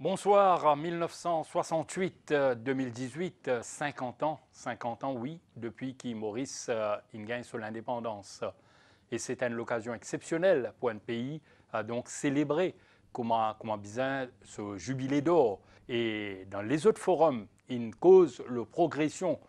Bonsoir, en 1968-2018, 50 ans, oui, depuis que Maurice il gagne sur l'indépendance. Et c'était une occasion exceptionnelle pour un pays à donc célébrer comment bien ce jubilé d'or. Et dans les autres forums, il cause la progression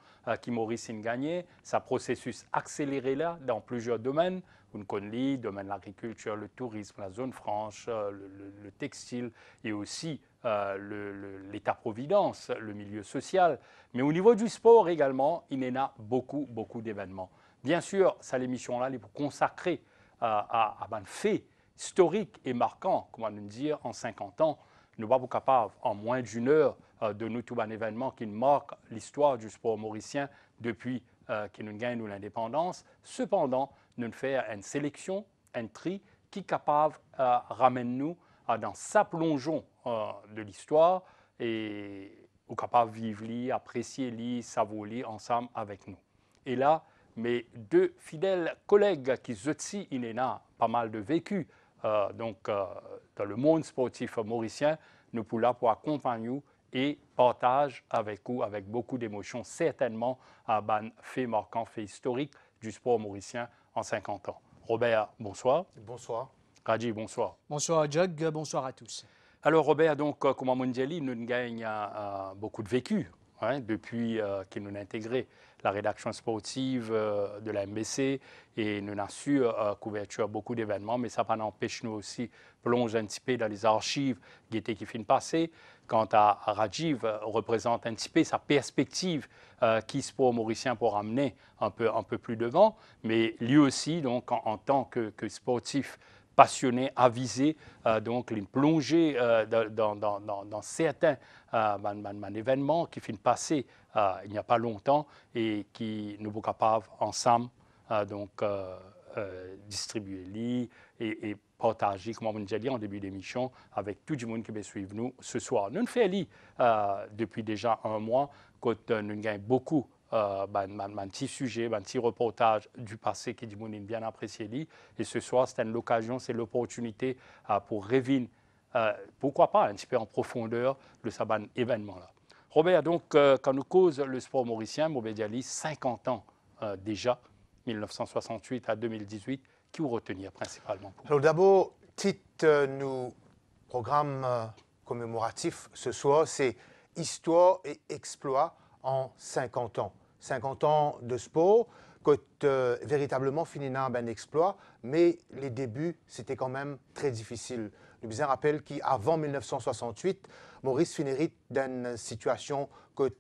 qui Maurice a gagné, sa processus accéléré là dans plusieurs domaines. Vous connaissez le domaine de l'agriculture, le tourisme, la zone franche, le textile et aussi l'État-providence, le milieu social. Mais au niveau du sport également, il y en a beaucoup d'événements. Bien sûr, ça l'émission-là est pour consacrer à un fait historique et marquant, comment nous dire, en 50 ans. Nous sommes capables, en moins d'une heure, de nous tout un événement qui marque l'histoire du sport mauricien depuis que nous gagnons l'indépendance. Cependant, nous faisons une sélection, un tri qui est capable de ramener nous dans sa plongeon de l'histoire et ou capable de vivre, apprécier, savourer ensemble avec nous. Et là, mes deux fidèles collègues qui aussi il y a pas mal de vécu dans le monde sportif mauricien, nous pour là pour accompagner vous et partage avec vous avec beaucoup d'émotion certainement un fait marquant, fait historique du sport mauricien en 50 ans. Robert, bonsoir. Bonsoir. Raji, bonsoir. Bonsoir Jug, bonsoir à tous. Alors Robert, donc comme on dit, nous gagnons beaucoup de vécu depuis qu'il nous a intégré la rédaction sportive de la MBC et nous avons su couverture beaucoup d'événements, mais ça n'empêche nous aussi plonger un petit peu dans les archives qui finissent passées. Quant à Rajiv, représente un petit peu sa perspective qui sport mauricien pour amener un peu plus devant, mais lui aussi donc en tant que sportif passionné, avisé, donc une plongée dans certains événements qui finissent passer il n'y a pas longtemps et qui nous sommes capables ensemble distribuer et partager, comme on a dit en début d'émission, avec tout le monde qui va suivre nous ce soir. Nous faisons depuis déjà un mois que nous gagnons beaucoup un petit sujet, un petit reportage du passé qui dit bien apprécié. Et ce soir, c'est l'occasion, c'est l'opportunité pour revenir, pourquoi pas, un petit peu en profondeur de ce événement-là. Robert, donc, quand nous cause le sport mauricien, Mobediali, 50 ans déjà, 1968 à 2018, qui vous retenir principalement pour... Alors d'abord, titre nous programme commémoratif ce soir, c'est Histoire et exploit en 50 ans. 50 ans de sport, que véritablement fini dans un exploit, mais les débuts, c'était quand même très difficile. Le bien rappelle qu'avant 1968, Maurice finirait dans une situation que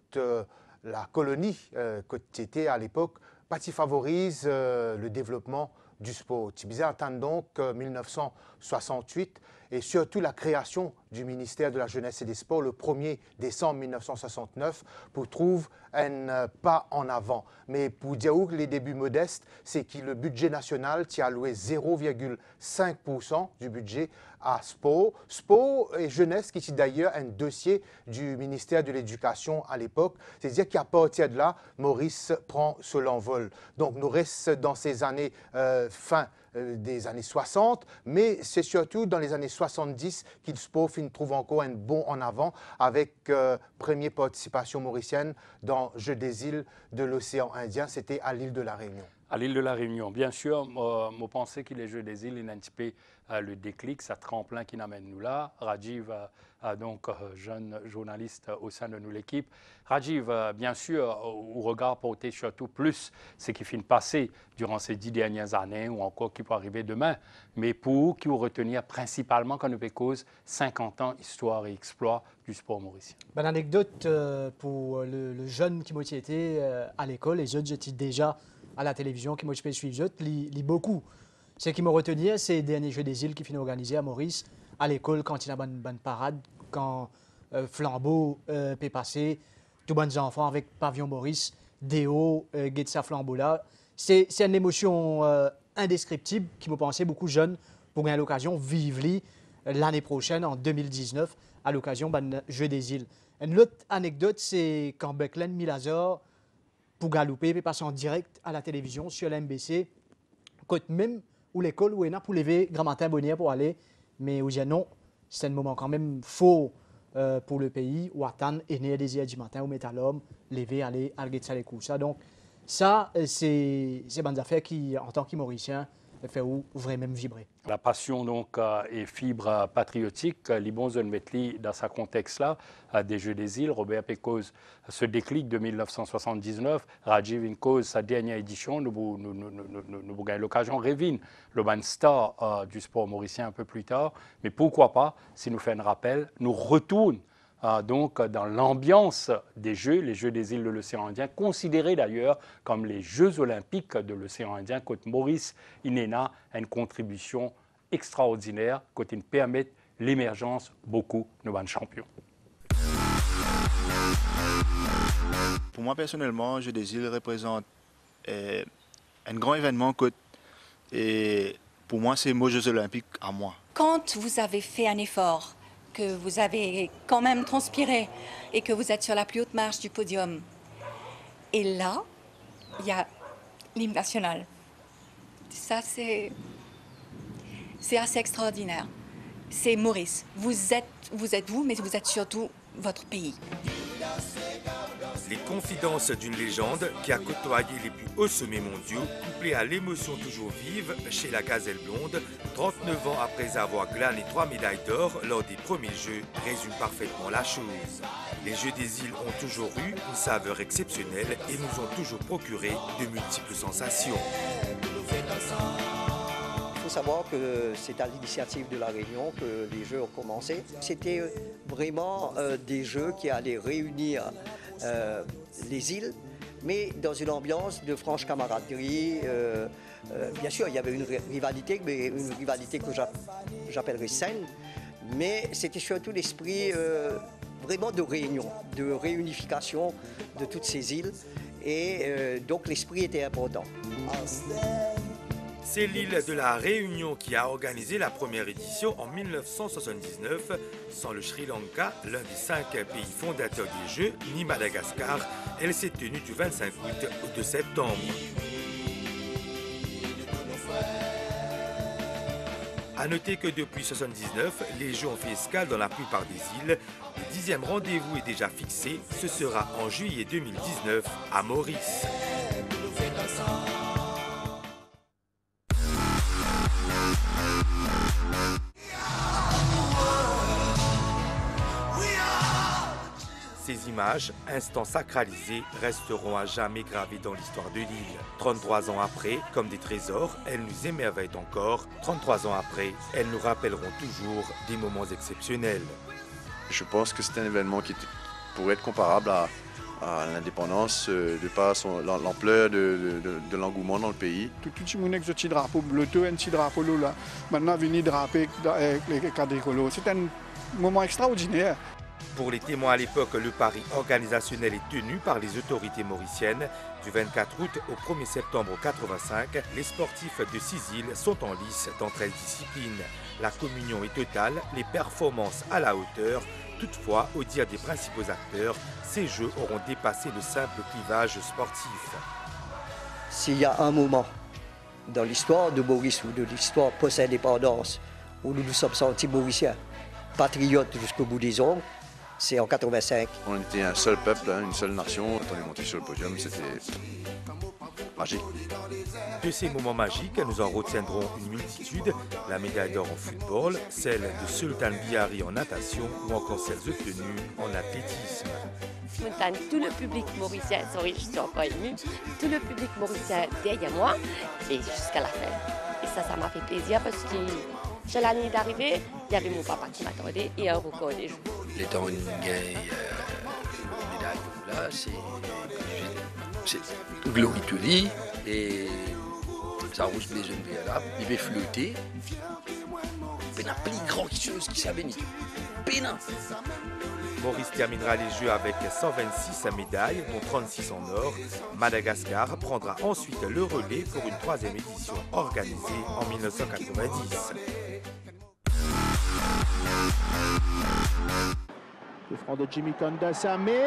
la colonie, que était à l'époque, pas favorise le développement du sport. Tibizet attend donc 1968 et surtout la création du ministère de la Jeunesse et des Sports le 1er décembre 1969 pour trouver un pas en avant. Mais pour dire que les débuts modestes, c'est que le budget national qui a alloué 0,5% du budget à sport. Sport et jeunesse qui est d'ailleurs un dossier du ministère de l'Éducation à l'époque. C'est-à-dire qu'à partir de là, Maurice prend ce l'envol. Donc nous restons dans ces années fin des années 60, mais c'est surtout dans les années 70 qu'il trouve encore un bond en avant avec première participation mauricienne dans Jeux des îles de l'océan Indien, c'était à l'île de la Réunion. À l'île de la Réunion, bien sûr, je pense que les Jeux des îles, il y a un petit peu le déclic, ça tremplin qui n'amène nous là. Rajiv, donc jeune journaliste au sein de nous l'équipe. Rajiv, bien sûr, au regard porté surtout plus ce qui finit de passer durant ces 10 dernières années ou encore qui peut arriver demain, mais pour qui vous retenir principalement quand nous fait cause 50 ans histoire et exploit du sport mauricien. Bonne anecdote pour le jeune qui m'a été à l'école, les autres étaient déjà à la télévision, qui m'a suivi, lit beaucoup. Ce qui m'a retenu, c'est les derniers Jeux des îles qui finissent organisés à Maurice, à l'école, quand il y a une bonne parade, quand Flambeau peut passer, tous bons enfants avec Pavillon Maurice, Déo, Getsa Flambeau là. C'est une émotion indescriptible qui me pensait beaucoup jeune pour gagner l'occasion de vivre l'année prochaine, en 2019, à l'occasion des Jeux des îles. Une autre anecdote, c'est quand Becklen Milazor pour galouper, puis passer en direct à la télévision sur l'MBC, côté même où l'école où est pour lever Grand Martin Bonnier pour aller, mais où il y a non, c'est un moment quand même faux pour le pays. Ouattan est né des du matin au Métalhomme, levé, aller à ça. Donc, ça, c'est bonnes affaires qui, en tant que Mauricien, fait vraiment vibrer. La passion donc et fibre patriotique, Libon Metli dans ce contexte-là, des Jeux des îles, Robert Pécose, ce déclic de 1979, Rajiv Inkose, sa dernière édition, nous gagnons l'occasion, Révin, le ban star du sport mauricien un peu plus tard, mais pourquoi pas, si nous fait un rappel, nous retourne donc dans l'ambiance des Jeux, les Jeux des îles de l'océan Indien, considérés d'ailleurs comme les Jeux olympiques de l'océan Indien, côté Maurice Inena a une contribution extraordinaire, côté permettre l'émergence beaucoup de nos champions. Pour moi personnellement, Jeux des îles représente un grand événement et pour moi c'est les Jeux olympiques à moi. Quand vous avez fait un effort, que vous avez quand même transpiré et que vous êtes sur la plus haute marche du podium. Et là, il y a l'hymne national. Ça, c'est assez extraordinaire. C'est Maurice. Vous êtes vous, mais vous êtes surtout votre pays. Les confidences d'une légende qui a côtoyé les plus hauts sommets mondiaux, couplées à l'émotion toujours vive chez la gazelle blonde, 39 ans après avoir glané 3 médailles d'or lors des premiers Jeux, résume parfaitement la chose. Les Jeux des îles ont toujours eu une saveur exceptionnelle et nous ont toujours procuré de multiples sensations. Il faut savoir que c'est à l'initiative de la Réunion que les Jeux ont commencé. C'était vraiment des Jeux qui allaient réunir les îles, mais dans une ambiance de franche camaraderie. Bien sûr, il y avait une rivalité, mais une rivalité que j'appellerais saine, mais c'était surtout l'esprit vraiment de réunion, de réunification de toutes ces îles, et donc l'esprit était important. C'est l'île de la Réunion qui a organisé la première édition en 1979, sans le Sri Lanka, l'un des 5 pays fondateurs des Jeux, ni Madagascar. Elle s'est tenue du 25 août au 2 septembre. A noter que depuis 1979, les Jeux ont fait escale dans la plupart des îles. Le 10e rendez-vous est déjà fixé. Ce sera en juillet 2019 à Maurice. Ces images, instants sacralisés, resteront à jamais gravées dans l'histoire de l'île. 33 ans après, comme des trésors, elles nous émerveillent encore. 33 ans après, elles nous rappelleront toujours des moments exceptionnels. Je pense que c'est un événement qui pourrait être comparable à l'indépendance de par l'ampleur de l'engouement dans le pays. Tout le monde a un petit drapeau bleu, un petit drapeau là. Maintenant, venir draper avec les quadricolos. C'est un moment extraordinaire. Pour les témoins à l'époque, le pari organisationnel est tenu par les autorités mauriciennes. Du 24 août au 1er septembre 1985, les sportifs de 6 îles sont en lice dans 13 disciplines. La communion est totale, les performances à la hauteur. Toutefois, au dire des principaux acteurs, ces Jeux auront dépassé le simple clivage sportif. S'il y a un moment dans l'histoire de Maurice ou de l'histoire post-indépendance où nous nous sommes sentis mauriciens, patriotes jusqu'au bout des ongles, c'est en 85. On était un seul peuple, une seule nation. Quand on est monté sur le podium, c'était magique. De ces moments magiques, nous en retiendrons une multitude. La médaille d'or en football, celle de Sultan Bihari en natation ou encore celles obtenues en athlétisme. Tout le public mauricien, je suis encore émue, tout le public mauricien derrière moi et jusqu'à la fin. Et ça m'a fait plaisir parce que sur l'année d'arrivée, il y avait mon papa qui m'attendait et un record des jours. Les temps où il gagne médaille là, c'est glory to thee et ça rouge les jeunes là, il va flotter. Pénin plus grand chose qui savait ni Pénin. Maurice terminera les Jeux avec 126 médailles, dont 36 en or. Madagascar prendra ensuite le relais pour une 3e édition organisée en 1990. Le front de Jimmy Kondassa, mais...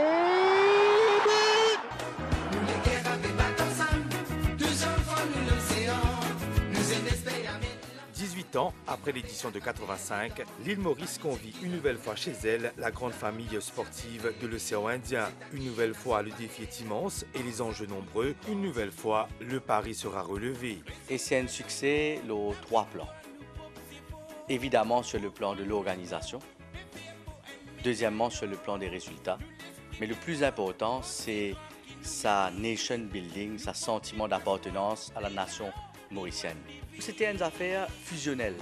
18 8 ans après l'édition de 85, l'île Maurice convie une nouvelle fois chez elle la grande famille sportive de l'océan Indien. Une nouvelle fois, le défi est immense et les enjeux nombreux. Une nouvelle fois, le pari sera relevé. Et c'est un succès aux 3 plans. Évidemment sur le plan de l'organisation, deuxièmement sur le plan des résultats, mais le plus important c'est sa nation building, sa sentiment d'appartenance à la nation mauricienne. C'était une affaire fusionnelle,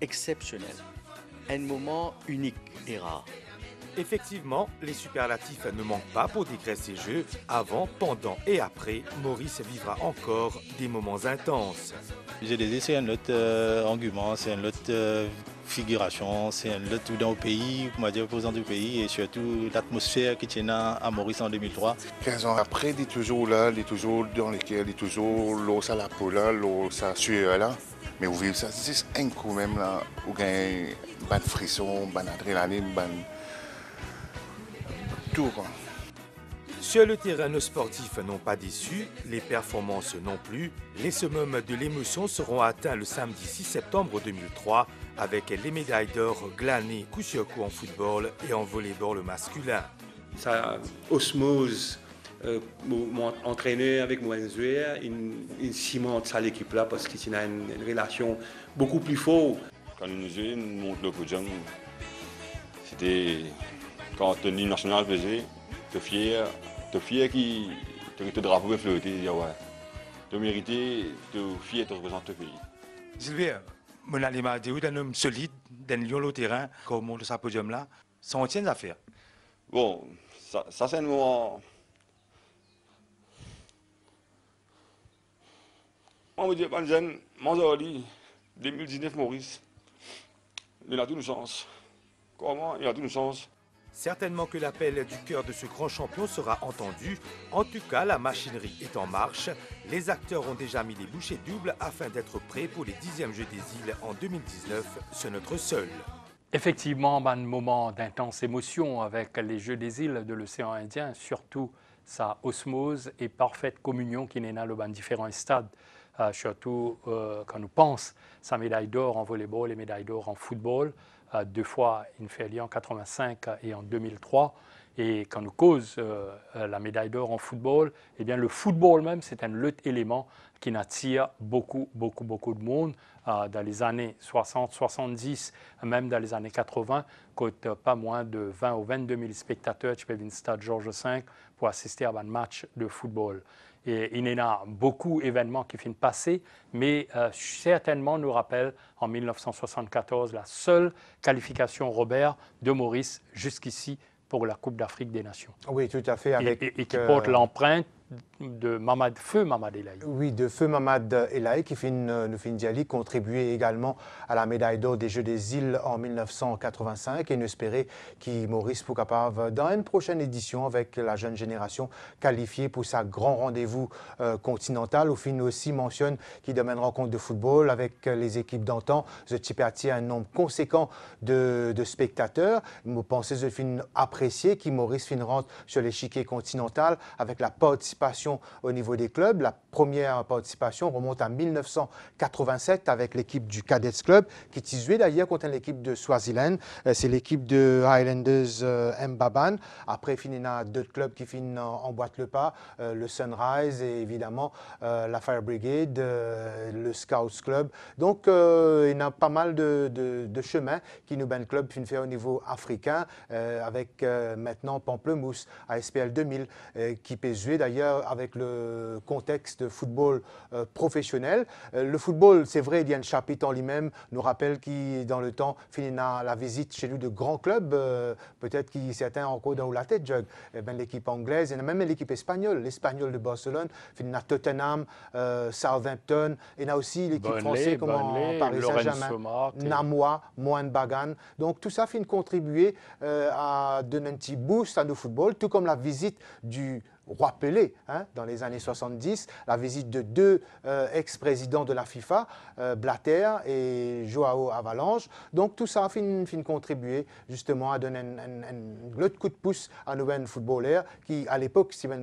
exceptionnelle, un moment unique et rare. Effectivement, les superlatifs ne manquent pas pour décrire ces jeux. Avant, pendant et après, Maurice vivra encore des moments intenses. J'ai dit, c'est un autre argument, c'est un autre figuration, c'est un autre dans le pays, pour dire opposant du pays et surtout l'atmosphère qui tient à Maurice en 2003. 15 ans après, il est toujours là, il est toujours dans lesquels, il est toujours l'eau à la peau là, l'eau à sueur là. Mais vous vivez ça, c'est un coup même là, où il y a un frisson, une adrénaline, tout quoi. Sur le terrain, nos sportifs n'ont pas déçu, les performances non plus. Les summums de l'émotion seront atteints le samedi 6 septembre 2003 avec les médailles d'or glanées coup sur coup en football et en volleyball masculin. Ça osmose mon entraîneur avec mon joueur, il cimente ça l'équipe-là parce qu'il y a une relation beaucoup plus forte. Quand nous jouons, nous montons le podium. C'était quand l'hymne national faisait, t'es fier qui te drapeau est flotté, dire ouais, tu mérites, tu es fier de représenter le pays. Gilbert, mon aliment est un homme solide, d'un lion au terrain, quand on monte ce podium-là, ça en tient d'affaires. Bon, ça c'est un moment. On me dit, pas jeune, Manzoli, 2019 Maurice, il a toute une chance. Comment il a toute une chance? Certainement que l'appel du cœur de ce grand champion sera entendu. En tout cas, la machinerie est en marche. Les acteurs ont déjà mis les bouchées doubles afin d'être prêts pour les 10e Jeux des îles en 2019 sur notre sol. Effectivement, un moment d'intense émotion avec les Jeux des îles de l'océan Indien, surtout sa osmose et parfaite communion qui n'est là dans différents stades. Surtout quand on pense sa médaille d'or en volleyball et médaille d'or en football. 2 fois une fait en 85 et en 2003. Et quand on cause la médaille d'or en football, eh bien le football même, c'est un autre élément qui attire beaucoup de monde. Dans les années 60, 70, même dans les années 80, coûte pas moins de 20 ou 22 000 spectateurs qui peuvent venir au stade Georges V pour assister à un match de football. Et il y a beaucoup d'événements qui viennent passer, mais certainement nous rappelle en 1974 la seule qualification Robert de Maurice jusqu'ici pour la Coupe d'Afrique des Nations. Oui, tout à fait. Et qui porte l'empreinte de Feu Mamad Elahi. Oui, de Feu Mamad Elahi qui nous fait contribuer également à la médaille d'or des Jeux des îles en 1985 et nous espérer qu'il Maurice soit capable dans une prochaine édition avec la jeune génération qualifiée pour sa grand rendez-vous continental. Au fin aussi mentionne qu'il demande une rencontre de football avec les équipes d'antan. Je type un nombre conséquent de spectateurs. Vous pensez que fin apprécié qu'il Maurice fin rentre sur l'échiquier continental avec la participation au niveau des clubs. La première participation remonte à 1987 avec l'équipe du Cadets Club qui est jouée d'ailleurs contre l'équipe de Swaziland. C'est l'équipe de Highlanders Mbaban. Après, il y a 2 clubs qui finissent en boîte le pas, le Sunrise et évidemment la Fire Brigade, le Scouts Club. Donc, il y a pas mal de chemins qui nous le club fait au niveau africain avec maintenant Pamplemousse à SPL 2000 qui peut jouer d'ailleurs avec le contexte de football professionnel. Le football, c'est vrai, il y a un chapitre en lui-même, nous rappelle qu'il, dans le temps, finit la visite chez nous de grands clubs, peut-être que certains encore dans la tête, l'équipe anglaise, et même l'équipe espagnole, l'Espagnol de Barcelone, finit à Tottenham, Southampton, et il y a aussi l'équipe française comme en Paris Saint-Germain, Namois, Moine Bagan. Donc tout ça finit contribuer à donner un petit boost à nos footballs, tout comme la visite du Roi Pelé, dans les années 70, la visite de 2 ex-présidents de la FIFA, Blatter et Joao Avalanche. Donc tout ça fin contribuer justement à donner un autre coup de pouce à nos footballeurs qui, à l'époque, c'est un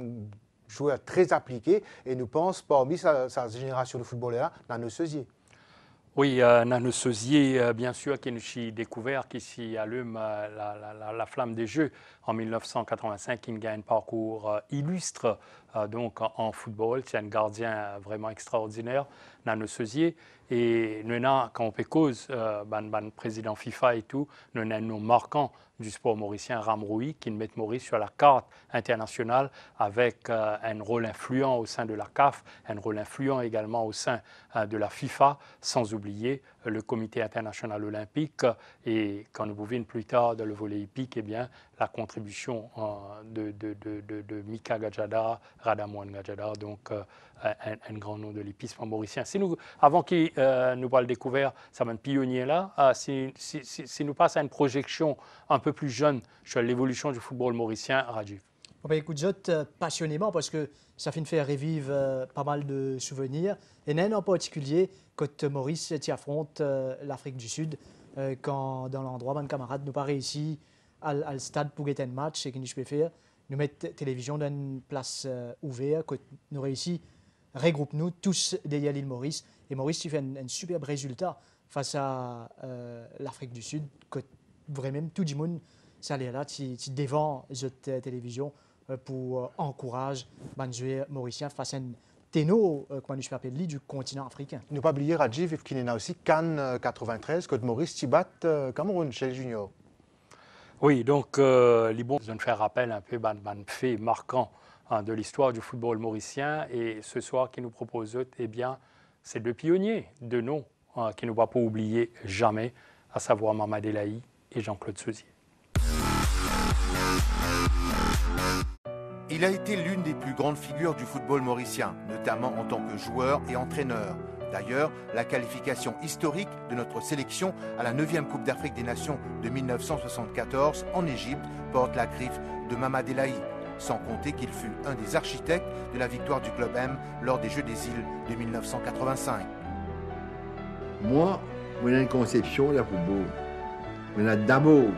joueur très appliqué et nous pense parmi sa génération de footballeurs dans nos sosiers. Oui, Nano Sosier, bien sûr, qui nous a découvert, qui s'y allume la flamme des Jeux en 1985, qui gagne un parcours illustre donc en football. C'est un gardien vraiment extraordinaire, Nano Sosier. Et nous avons, quand on peut cause, président FIFA et tout, nous avons un nom marquant du sport mauricien, Ramroui, qui met Maurice sur la carte internationale avec un rôle influent au sein de la CAF, un rôle influent également au sein de la FIFA, sans oublier le Comité international olympique. Et quand nous pouvons plus tard dans le volet hippique, eh bien, la contribution de Mika Gadjada, Radamouane Gadjada, donc un grand nom de l'hippisme mauricien. Si nous, avant qu'il nous parle découvert, ça va un pionnier là, si nous passons à une projection un peu plus jeune sur l'évolution du football mauricien, Rajiv. Bon, ben, écoute, passionnément, parce que ça fait me faire revivre pas mal de souvenirs. Et même en particulier, quand Maurice affronte l'Afrique du Sud, quand dans l'endroit, mon camarade nous pas réussi à le stade pour gagner un match, et que nous pouvons faire, nous mettre télévision dans une place ouverte, que nous réussi regroupe nous tous derrière l'île Maurice. Et Maurice, tu fais un superbe résultat face à l'Afrique du Sud, que vraiment tout le monde, ça allait là, tu devant cette télévision pour encourager les joueurs mauriciens face à un téno, comment je m'appelle, du continent africain. Ne pas oublier, Rajiv, qu'il y a aussi Cannes 93, que Maurice Tibat, Cameroun, chez les juniors. Oui, donc, Libon, je faire rappel un peu d'un fait marquant de l'histoire du football mauricien. Et ce soir, qui nous propose, eh bien, c'est deux pionniers, deux noms qui ne va pas oublier jamais, à savoir Mamad Elahi et Jean-Claude Sosier. Il a été l'une des plus grandes figures du football mauricien, notamment en tant que joueur et entraîneur. D'ailleurs, la qualification historique de notre sélection à la 9e Coupe d'Afrique des Nations de 1974 en Égypte porte la griffe de Mamad Elahi, sans compter qu'il fut un des architectes de la victoire du Club M lors des Jeux des Îles de 1985. Moi, j'ai une conception du football. Mais d'abord,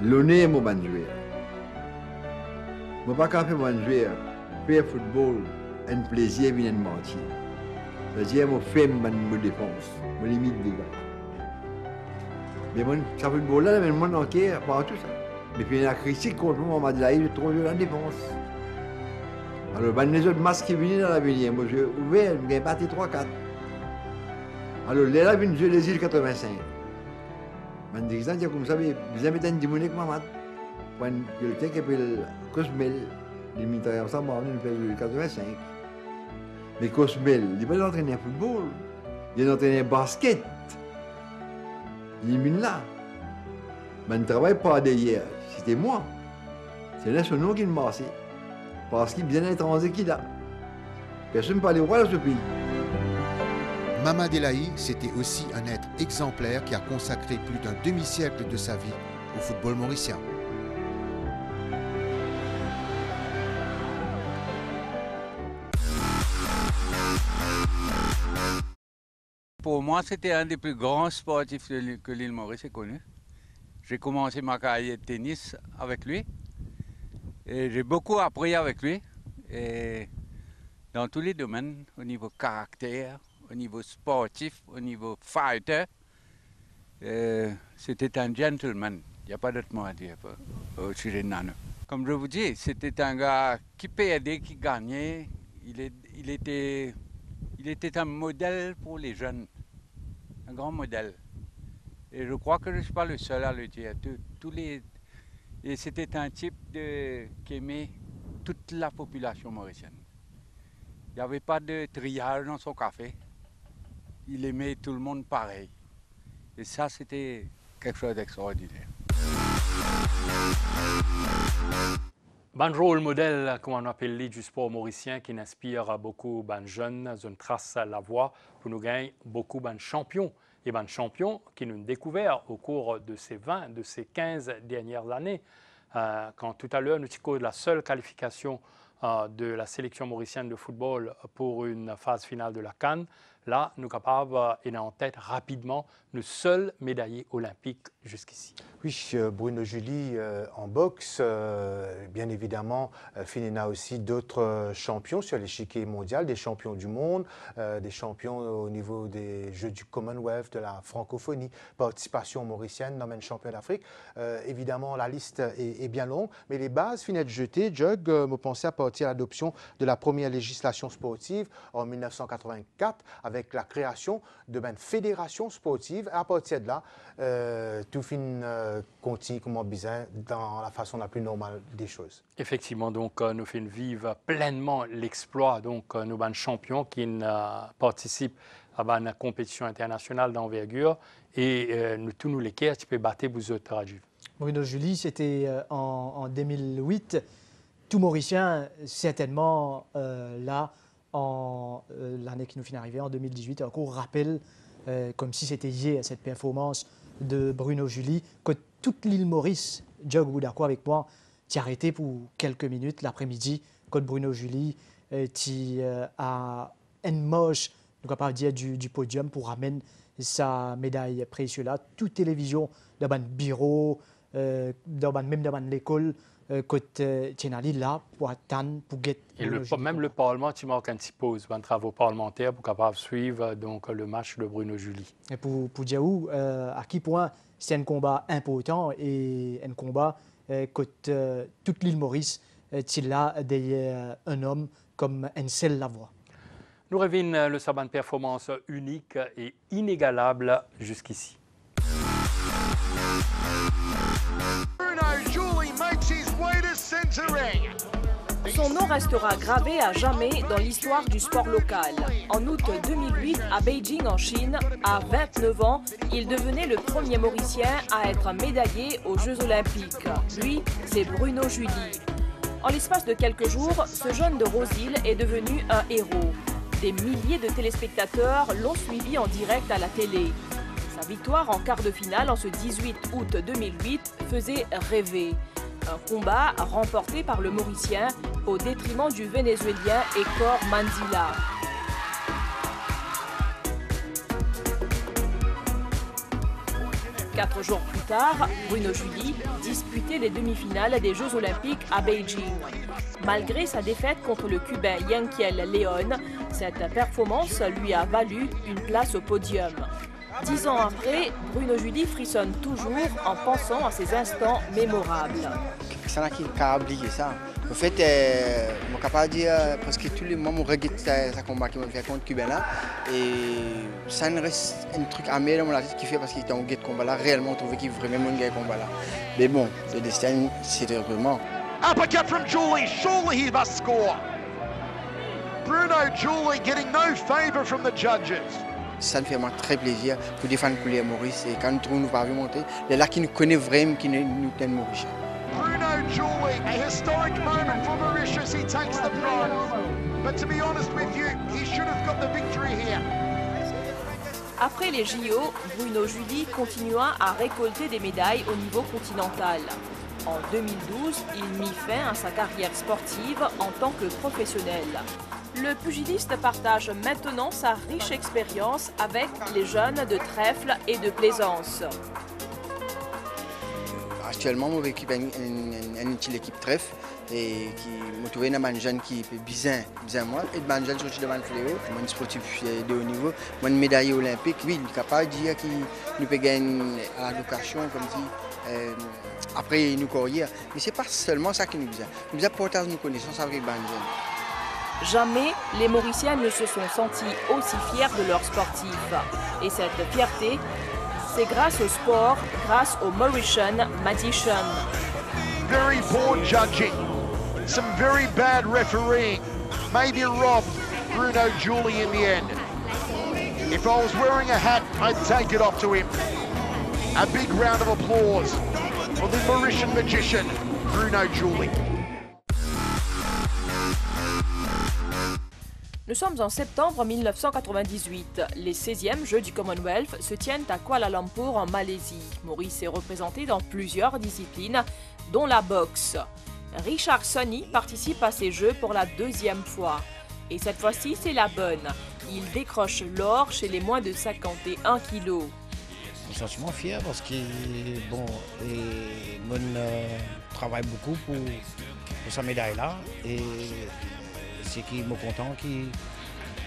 l'honneur mon bon joueur. Je ne peux pas faire mon joueur, faire football, un plaisir bien mentir. C'est-à-dire, je fais ma défense, je limite des gars. Mais ça football là, mais mon enquête, pas tout ça. Mais puis il y a la critique contre moi, on m'a dit là, il est trop de la défense. Alors, les autres masques qui viennent dans l'avenir, moi j'ai ouvert, je n'ai pas 3-4. Alors, là, il jouer les îles 85. Je dis que comme ça, vous avez un démonique, maman. Quand quelqu'un qui s'appelle Cosmel, les militaires ensemble, on fait le 85. Mais Cosmel, il n'est pas entraîné football, il est entraîné basket. Il est là. Mais il ne travaille pas derrière, c'était moi. C'est là son nom qui me massait. Parce qu'il vient étranger qu'il a. Personne ne parlait roi dans ce pays. Mamad Elahi, c'était aussi un être exemplaire qui a consacré plus d'un demi-siècle de sa vie au football mauricien. Pour moi, c'était un des plus grands sportifs que l'île Maurice ait connu. J'ai commencé ma carrière de tennis avec lui et j'ai beaucoup appris avec lui. Et dans tous les domaines, au niveau caractère, au niveau sportif, au niveau fighter, c'était un gentleman. Il n'y a pas d'autre mot à dire au sujet de Nano. Comme je vous dis, c'était un gars qui perdait, qui gagnait. Il était un modèle pour les jeunes, un grand modèle. Et je crois que je ne suis pas le seul à le dire. Et c'était un type qui aimait toute la population mauricienne. Il n'y avait pas de triage dans son café. Il aimait tout le monde pareil. Et ça, c'était quelque chose d'extraordinaire. Bon rôle modèle, comme on appelle les du sport mauricien, qui inspire beaucoup de jeunes, une trace la voie pour nous gagner beaucoup de champions. Et de champions qui nous ont découvert au cours de ces 20, de ces 15 dernières années. Quand tout à l'heure, nous avons la seule qualification de la sélection mauricienne de football pour une phase finale de la CAN, là, nous sommes capables d'aller en tête rapidement le seul médaillé olympique jusqu'ici. Oui, Bruno Julie en boxe, bien évidemment, Finena aussi d'autres champions sur l'échiquier mondial, des champions du monde, des champions au niveau des Jeux du Commonwealth, de la francophonie, participation mauricienne, domaine champion d'Afrique. Évidemment, la liste est bien longue, mais les bases finissent de jeter. Jug me pensait à partir de l'adoption de la première législation sportive en 1984 avec la création de une fédération sportive. À partir de là, tout finit continue comme bizarre dans la façon la plus normale des choses. Effectivement, donc nous faisons vivre pleinement l'exploit donc nos bandes champions qui participent à une compétition internationale d'envergure et nous tous nous lesquels tu peux battre vous autres Rajiv. Bruno Julie, c'était en 2008. Tout Mauricien, certainement là, en l'année qui nous finit d'arriver, en 2018, encore rappelle, comme si c'était hier, cette performance de Bruno Julie, que toute l'île Maurice, Jug, vous d'accord avec moi, t'y arrêté pour quelques minutes l'après-midi, quand Bruno Julie t'y a une moche, nous pas dire du podium pour ramener sa médaille précieuse là. Toute télévision dans un bureau, même dans l'école, quand Tienali là pour attendre, pour guetter. Et même le Parlement, tu manques un petit pause, un travaux parlementaire pour capable suivre donc le match de Bruno Julie. Et pour dire où, à quel point c'est un combat important et un combat quand toute l'île Maurice est là derrière un homme comme un seul la voix. Nous revenons le sabbat de performance unique et inégalable jusqu'ici. Son nom restera gravé à jamais dans l'histoire du sport local. En août 2008, à Beijing, en Chine, à 29 ans, il devenait le premier Mauricien à être médaillé aux Jeux Olympiques. Lui, c'est Bruno Julie. En l'espace de quelques jours, ce jeune de Rose-Île est devenu un héros. Des milliers de téléspectateurs l'ont suivi en direct à la télé. Sa victoire en quart de finale en ce 18 août 2008 faisait rêver. Un combat remporté par le Mauricien au détriment du Vénézuélien Héctor Manzilla. Quatre jours plus tard, Bruno Julie disputait les demi-finales des Jeux Olympiques à Beijing. Malgré sa défaite contre le Cubain Yanquiel León, cette performance lui a valu une place au podium. 10 ans après, Bruno Julie frissonne toujours en pensant à ces instants mémorables. C'est là qu'il a oublié ça. En fait, je suis capable de dire parce que tous les moments, je regrette ce combat qu'il m'a fait contre Cubain là. Et ça ne reste un truc amer dans la tête qui fait parce qu'il était en guet de combat là. Réellement, trouvé qu'il voulait vraiment gagner combat là. Mais bon, le destin, c'était vraiment. Uppercut from Julie. Surely he must score. Bruno Julie getting no favour from the judges. Ça me fait très plaisir pour défendre le couleur Maurice et quand nous pas vu monter, les là qui nous connaissent vraiment, qui nous tiennent Maurice. Bruno Julie, a historic moment for Mauritius. He takes the bronze. But to be honest with you, he should have got the victory here. Après les JO, Bruno Julie continua à récolter des médailles au niveau continental. En 2012, il mit fin à sa carrière sportive en tant que professionnel. Le pugiliste partage maintenant sa riche expérience avec les jeunes de Trèfle et de Plaisance. Actuellement, mon équipe est une équipe Trèfle et qui m'a trouvé un jeune qui est bien moi et un jeune sorti devant le fléau, un sportif de haut niveau, une médaille olympique. Oui, il est capable de dire qu'il nous peut gagner à l'éducation comme dit. Après, nous courir. Mais ce n'est pas seulement ça qui nous dit. Nous apportons nos connaissances avec les jeunes. Jamais les Mauriciens ne se sont sentis aussi fiers de leurs sportifs. Et cette fierté, c'est grâce au sport, grâce au Mauritian Magician. Very poor judging, some very bad refereeing, maybe robbed Bruno Julie in the end. If I was wearing a hat, I'd take it off to him. A big round of applause for the Mauritian magician, Bruno Julie. Nous sommes en septembre 1998. Les 16e Jeux du Commonwealth se tiennent à Kuala Lumpur en Malaisie. Maurice est représenté dans plusieurs disciplines, dont la boxe. Richard Sonny participe à ces Jeux pour la deuxième fois. Et cette fois-ci, c'est la bonne. Il décroche l'or chez les moins de 51 kilos. Je suis sentiment fier parce que bon, travaille beaucoup pour sa médaille là. Et c'est qui me content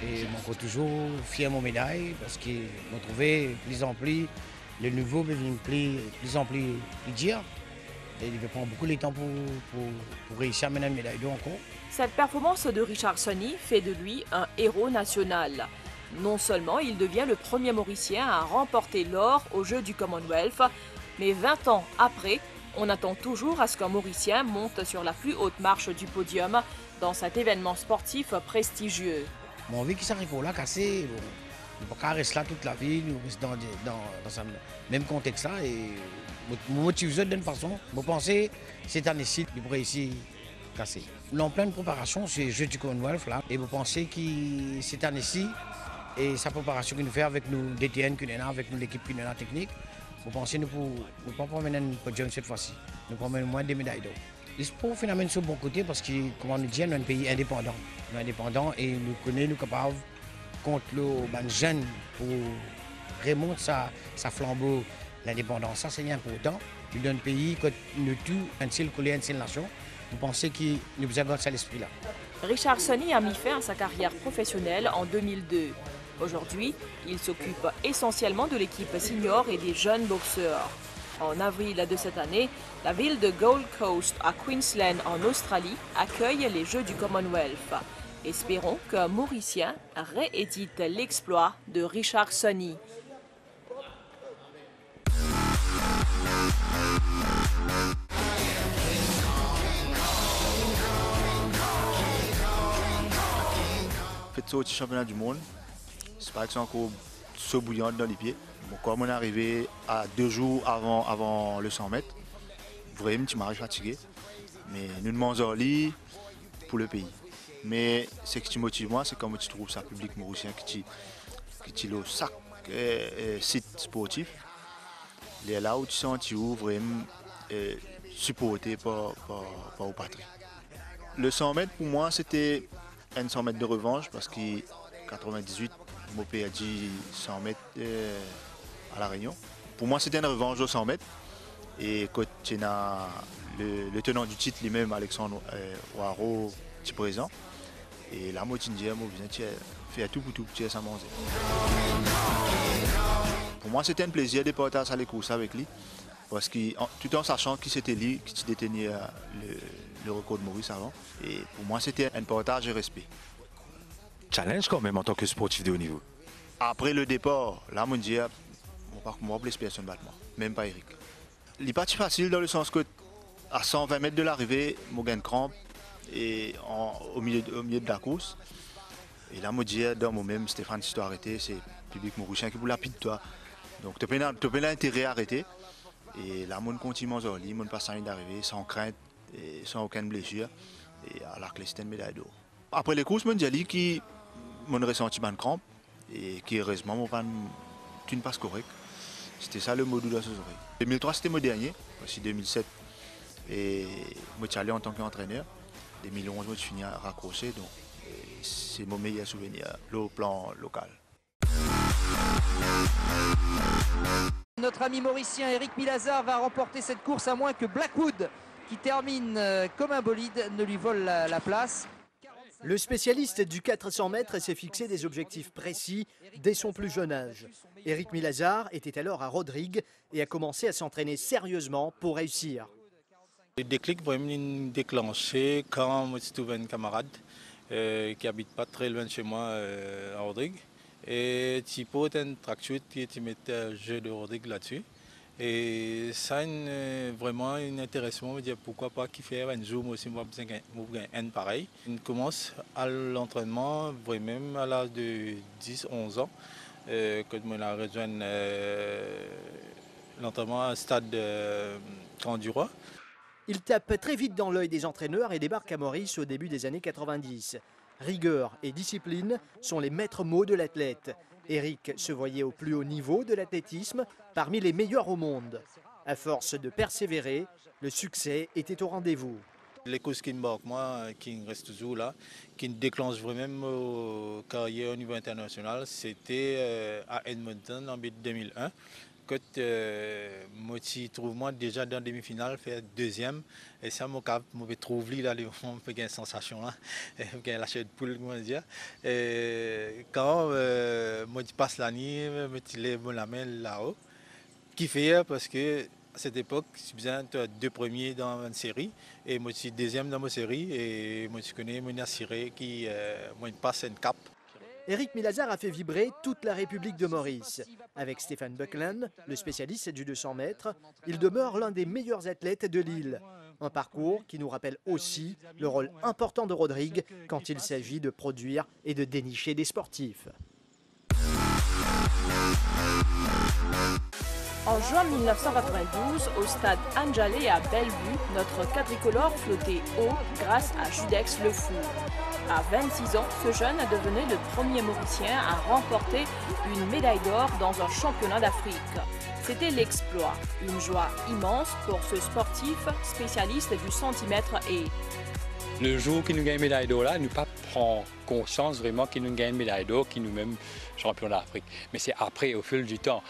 et je toujours fier de mon médaille parce que je trouvais plus en plus le nouveau devient plus en plus dur. Et il va prendre beaucoup de temps pour réussir à mener une médaille d'or encore. Cette performance de Richard Sonny fait de lui un héros national. Non seulement il devient le premier Mauricien à remporter l'or aux Jeux du Commonwealth, mais 20 ans après, on attend toujours à ce qu'un Mauricien monte sur la plus haute marche du podium dans cet événement sportif prestigieux. Mon envie qui s'arrive là, cassé, on ne peut pas rester là toute la vie, nous restons dans ce même contexte là. Et je motive d'une façon, je pense que cette année-ci, il pourrait ici casser. Nous sommes en pleine préparation sur les Jeux du Commonwealth là, et vous pensez que cette année-ci, et sa préparation qu'il nous fait avec nous, DTN, avec nous, l'équipe technique, vous pensez que nous ne pouvons pas mener un podium cette fois-ci. Nous pouvons mener moins de médailles d'or. Le sport finalement sur le bon côté parce que, comme on nous dit, nous sommes un pays indépendant. Nous sommes indépendants et nous connaissons, nous sommes capables contre les jeunes pour remonter sa flambeau, l'indépendance. Ça, c'est important. Nous sommes un pays que nous tous, un seul collègue, une seule nation. Vous pensez que nous avons ça à l'esprit-là. Richard Sonny a mis fin à sa carrière professionnelle en 2002. Aujourd'hui, il s'occupe essentiellement de l'équipe senior et des jeunes boxeurs. En avril de cette année, la ville de Gold Coast à Queensland en Australie accueille les Jeux du Commonwealth. Espérons qu'un Mauricien réédite l'exploit de Richard Sonny. Fait ça au championnat du monde, c'est pas que c'est encore so bouillant dans les pieds. Bon, quand on est arrivé à 2 jours avant le 100 mètres, vraiment, tu m'arrives fatigué. Mais nous demandons en lit pour le pays. Mais ce qui me motive moi, c'est quand tu trouves ça public mauricien qui est le sac site sportif. Les là où tu sens vraiment supporté par au patrie. Le 100 mètres pour moi c'était un 100 mètres de revanche parce qu'en 98, mon pays a dit 100 mètres à La Réunion. Pour moi c'était une revanche au 100 mètres. Et quand tu as le tenant du titre lui-même, Alexandre Ouaro, qui est présent. Et là, moi, tu me dis, tu fais tout pour tout, tu es sans manger. Pour moi, c'était un plaisir de partager les courses avec lui. Parce que, tout en sachant que c'était lui qui détenait le record de Maurice avant. Et pour moi, c'était un partage de respect. Challenge quand même en tant que sportif de haut niveau. Après le départ, là, moi, je dis, moi, plus personne ne bat moi, même pas Eric. Il n'est pas si facile dans le sens que à 120 mètres de l'arrivée, je gagne crampe et au milieu de la course. Et là, je dis, dans moi-même, Stéphane, si tu as arrêté, c'est le public mauricien qui vous lapide toi. Donc, tu as l'intérêt à arrêter. Et là, je continue mon lit, je passe à ligne d'arrivée sans crainte et sans aucune blessure. Et à la clé, c'était une médaille d'or. Après les courses, je dis que je ressenti une crampe et qui, heureusement, tu ne passes correct. C'était ça le mot de la soirée. 2003, c'était mon dernier, aussi 2007. Et moi, je suis allé en tant qu'entraîneur. 2011, moi, je finis à raccrocher. Donc, c'est mon meilleur souvenir au plan local. Notre ami mauricien Eric Milazard va remporter cette course à moins que Blackwood, qui termine comme un bolide, ne lui vole la place. Le spécialiste du 400 mètres s'est fixé des objectifs précis dès son plus jeune âge. Eric Milazard était alors à Rodrigue et a commencé à s'entraîner sérieusement pour réussir. Le déclic vraiment déclenché quand je trouve un camarade qui n'habite pas très loin de chez moi à Rodrigue. Et tu peux un tracksuit et tu mets un jeu de Rodrigue là-dessus. Et ça, vraiment intéressant, me dire pourquoi pas qu'il fait un jour, moi aussi, moi, un pareil. On commence à l'entraînement vraiment à l'âge de 10-11 ans, quand on a rejoint l'entraînement à un stade de Grand-du-Roi. Il tape très vite dans l'œil des entraîneurs et débarque à Maurice au début des années 90. Rigueur et discipline sont les maîtres mots de l'athlète. Eric se voyait au plus haut niveau de l'athlétisme, parmi les meilleurs au monde. À force de persévérer, le succès était au rendez-vous. Les causes qui me marquent, moi, qui restent toujours là, qui me déclenchent vraiment ma carrière au niveau international, c'était à Edmonton en 2001. Quand moi, je trouve moi déjà dans la demi-finale, faire deuxième, et ça m'a trouvé là, on peut gagner une sensation là, gagner la chair de poule, comment dire. Et quand moi je passe la nuit, je lève la main là-haut, qui fait parce que à cette époque, je suis bien deux premiers dans une série, et moi je suis deuxième dans ma série, et moi je connais mon assuré qui moi passe une cape. Eric Milazar a fait vibrer toute la République de Maurice. Avec Stéphane Buckland, le spécialiste du 200 mètres, il demeure l'un des meilleurs athlètes de l'île. Un parcours qui nous rappelle aussi le rôle important de Rodrigue quand il s'agit de produire et de dénicher des sportifs. En juin 1992, au stade Anjalé à Bellevue, notre quadricolore flottait haut grâce à Judex Le Fou. À 26 ans, ce jeune devenait le premier Mauricien à remporter une médaille d'or dans un championnat d'Afrique. C'était l'exploit, une joie immense pour ce sportif spécialiste du centimètre et. Le jour qu'il nous gagne une médaille d'or, là, nous pas prend conscience vraiment qu'il nous gagne une médaille d'or, qu'il nous même champion d'Afrique. Mais c'est après, au fil du temps,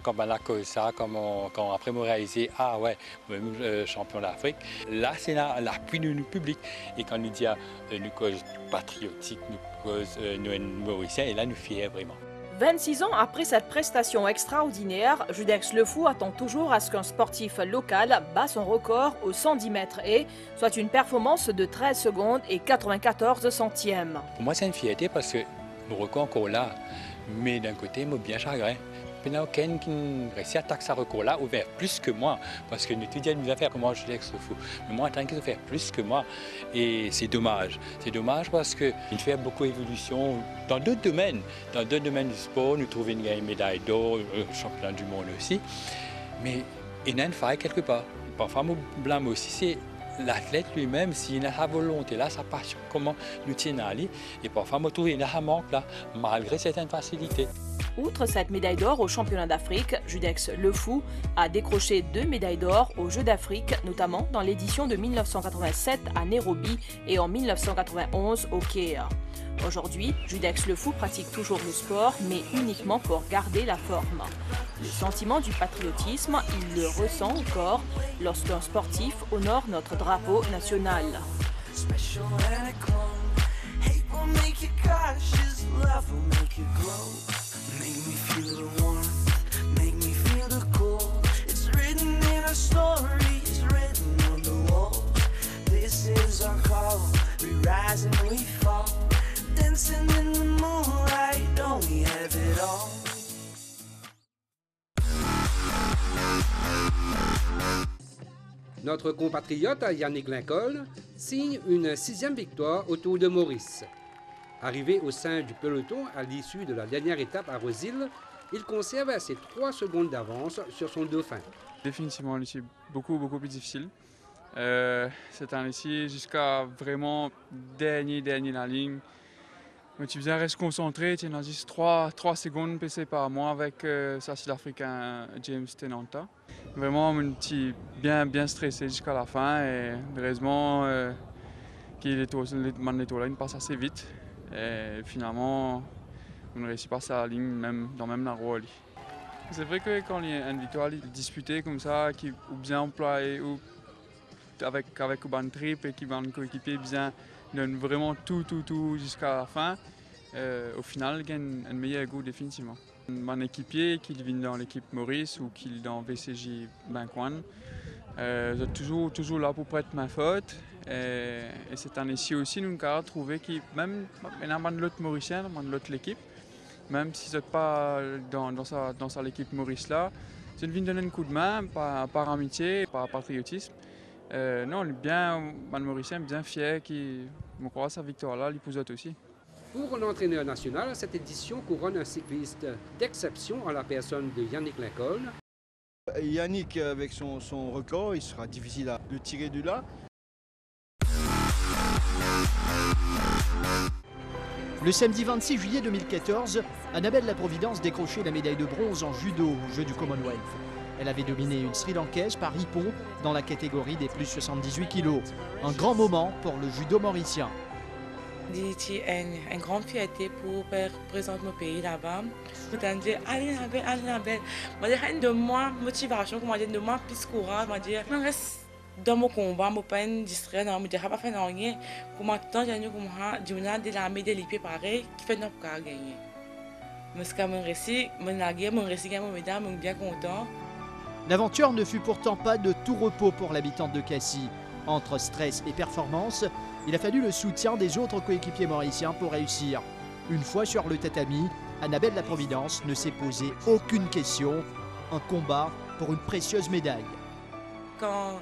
quand on a causé ça, quand après on réalisé, ah ouais, même champion d'Afrique, là c'est l'appui du public. Et quand nous dit, nous cause patriotique, nous cause nous Mauriciens, et là nous fiers vraiment. 26 ans après cette prestation extraordinaire, Judex Le Fou attend toujours à ce qu'un sportif local bat son record au 110 mètres et soit une performance de 13 secondes et 94 centièmes. Pour moi, c'est une fierté parce que le record encore là, mais d'un côté, moi bien chagrin. Il n'y a aucun qui réussit à attaquer ce record-là ou faire plus que moi. Parce que nous étudions nous faire comment je l'ex fou. Mais moi, en tant que faire plus que moi. Et c'est dommage. C'est dommage parce qu'il fait beaucoup d'évolution dans d'autres domaines. Dans d'autres domaines du sport, nous trouvons une médaille d'or, championnat du monde aussi. Mais il y a une faille quelque part. Parfois, mon blâme aussi, c'est l'athlète lui-même, s'il a sa volonté là, sa passion, comment nous tient à lui. Et parfois, je trouve qu'il y a un manque là, malgré certaines facilités. Outre cette médaille d'or au championnat d'Afrique, Judex Le Fou a décroché 2 médailles d'or aux Jeux d'Afrique, notamment dans l'édition de 1987 à Nairobi et en 1991 au Caire. Aujourd'hui, Judex Le Fou pratique toujours le sport, mais uniquement pour garder la forme. Le sentiment du patriotisme, il le ressent encore lorsqu'un sportif honore notre drapeau national. Notre compatriote Yannick Lincoln signe une 6e victoire au Tour de Maurice. Arrivé au sein du peloton à l'issue de la dernière étape à Rosil, il conserve ses 3 secondes d'avance sur son dauphin. Définitivement, un essai beaucoup plus difficile. C'est un essai jusqu'à vraiment dernier la ligne. Mais tu viens rester concentré, tu as juste 3 secondes passées par mois avec ça Sud-Africain James Tenanta. Vraiment bien stressé jusqu'à la fin et heureusement qu'il il passe assez vite. Et finalement, on ne réussit pas à la ligne, dans la roue. C'est vrai que quand il y a une victoire disputée comme ça, ou bien employé, ou avec un trip et qui va un coéquipier bien donne vraiment tout jusqu'à la fin, au final, il gagne un meilleur goût définitivement. Mon équipier, qu'il vienne dans l'équipe Maurice ou qu'il est dans VCJ Banquan, je suis toujours là pour prêter ma faute. Et cette année-ci aussi, nous avons trouvé qu'il même l'autre Mauricien, l'autre l'équipe, même si ce n'est pas dans sa l'équipe Maurice là, je viens donner un coup de main par amitié, par patriotisme. Non, le Mauricien bien fier qui me croit sa victoire là, il aussi. Pour l'entraîneur national, cette édition couronne un cycliste d'exception à la personne de Yannick Lincoln. Yannick, avec son record, il sera difficile à le tirer de là. Le samedi 26 juillet 2014, Annabelle Laprovidence décrochait la médaille de bronze en judo aux Jeux du Commonwealth. Elle avait dominé une Sri Lankaise par Ippon dans la catégorie des plus 78 kg. Un grand moment pour le judo mauricien. C'est une grande fierté pour représenter mon pays là-bas. Je me dis, allez la belle. Je me dis, de moi, motivation, de moi, plus courage. Je reste dans mon combat, je ne suis pas distrait, je ne dis pas faire rien. Pour maintenant, j'ai de la médaille pareil qui fait notre cas gagner. Je suis réussi, je suis bien content. L'aventure ne fut pourtant pas de tout repos pour l'habitante de Cassis. Entre stress et performance, il a fallu le soutien des autres coéquipiers mauriciens pour réussir. Une fois sur le tatami, Annabelle La Providence ne s'est posé aucune question. Un combat pour une précieuse médaille. Quand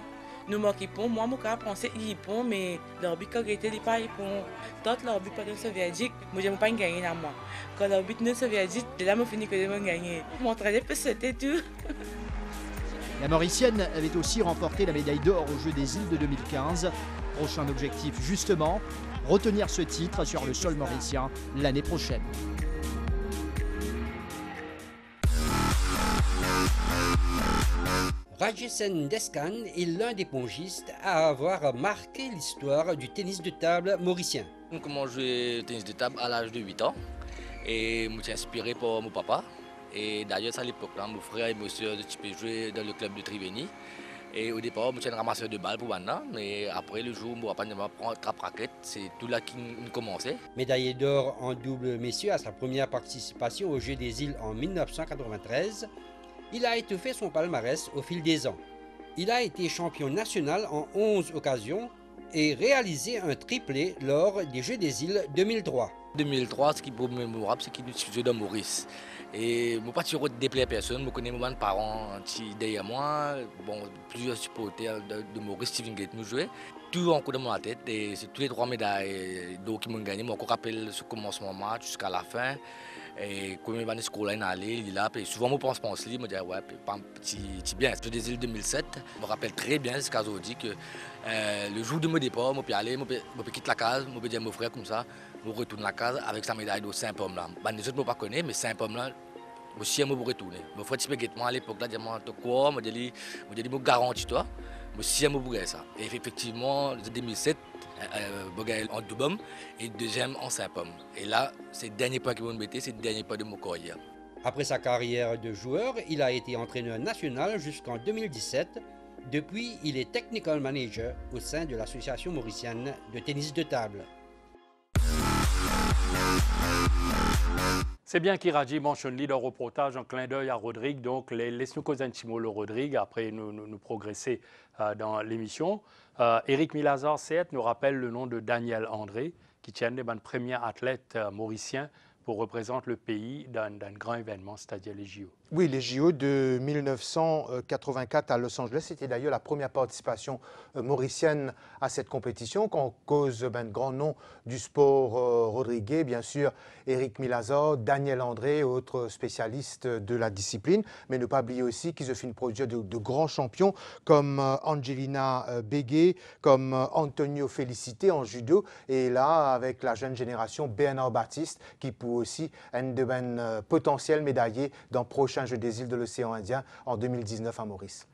nous m'occupons, moi, je pensais qu'ils Yipon, mais leur but quand était pas Yipon. Tant leur but pendant le soviétique, moi, je n'ai pas gagné à moi. Quand leur but ne soviétique, là, je finis que de gagner. Mon trajet peut sauter tout. La Mauricienne avait aussi remporté la médaille d'or aux Jeux des îles de 2015. Prochain objectif justement, retenir ce titre sur le sol mauricien l'année prochaine. Rajesen Deskan est l'un des pongistes à avoir marqué l'histoire du tennis de table mauricien. J'ai commencé à jouer au tennis de table à l'âge de 8 ans et je me suis inspiré par mon papa. Et d'ailleurs, à l'époque, mon frère et ma soeur jouaient dans le club de Triveni. Et au départ, je suis un ramasseur de balles pour maintenant. Mais après, le jour où mon papa me prend trappe-raquette, c'est tout là qu'il commençait. Médaillé d'or en double messieurs à sa première participation aux Jeux des îles en 1993, il a étoffé son palmarès au fil des ans. Il a été champion national en 11 occasions et réalisé un triplé lors des Jeux des îles 2003. 2003, ce qui est pour mémorable, c'est qu'il est joué dans Maurice. Et je ne pas déplaire personne, je connais mes parents derrière moi, bon, plusieurs supporters de Maurice, Steven Gate nous jouaient. Tout en coup de mon tête, et c'est tous les 3 médailles d'or qui m'ont gagné. Je me rappelle ce commencement match jusqu'à la fin. Et quand je suis allé à il est là, et souvent je pense, je me dis, ouais, c'est bien. Jeux des îles 2007, je me rappelle très bien ce cas aujourd'hui que le jour de mon départ, je peux aller, je peux quitter la case, je peux dire à mon frère comme ça, je retourne la case avec sa médaille de 5 pommes là. Les autres ne pas connaître, mais 5 pommes là, aussi je peux retourner. Mon frère typiquement à l'époque là, je me quoi, je me garantis toi, aussi je peux ça. Et effectivement, en 2007, je gagne en double et deuxième en 5 pommes. Et là, c'est le dernier point qui vont me mettre, c'est le dernier point de mon carrière. Après sa carrière de joueur, il a été entraîneur national jusqu'en 2017. Depuis, il est technical manager au sein de l'association mauricienne de tennis de table. C'est bien qu'Iraji mentionne le reportage en clin d'œil à Rodrigue. Donc, laisse-nous causer un petit mot le Rodrigue, après nous progresser dans l'émission. Éric Milazar, nous rappelle le nom de Daniel André, qui tient le premier athlète mauricien pour représenter le pays dans un grand événement, c'est-à-dire les JO. Oui, les JO de 1984 à Los Angeles, c'était d'ailleurs la première participation mauricienne à cette compétition, qu'on cause grand nom du sport Rodriguez, bien sûr, Éric Milazar, Daniel André, autres spécialistes de la discipline, mais ne pas oublier aussi qu'ils ont fait une production de grands champions comme Angelina Bégué, comme Antonio Félicité en judo, et là, avec la jeune génération, Bernard Baptiste, qui peut aussi être potentiel médaillé dans prochain Jeux des îles de l'océan Indien en 2019 à Maurice.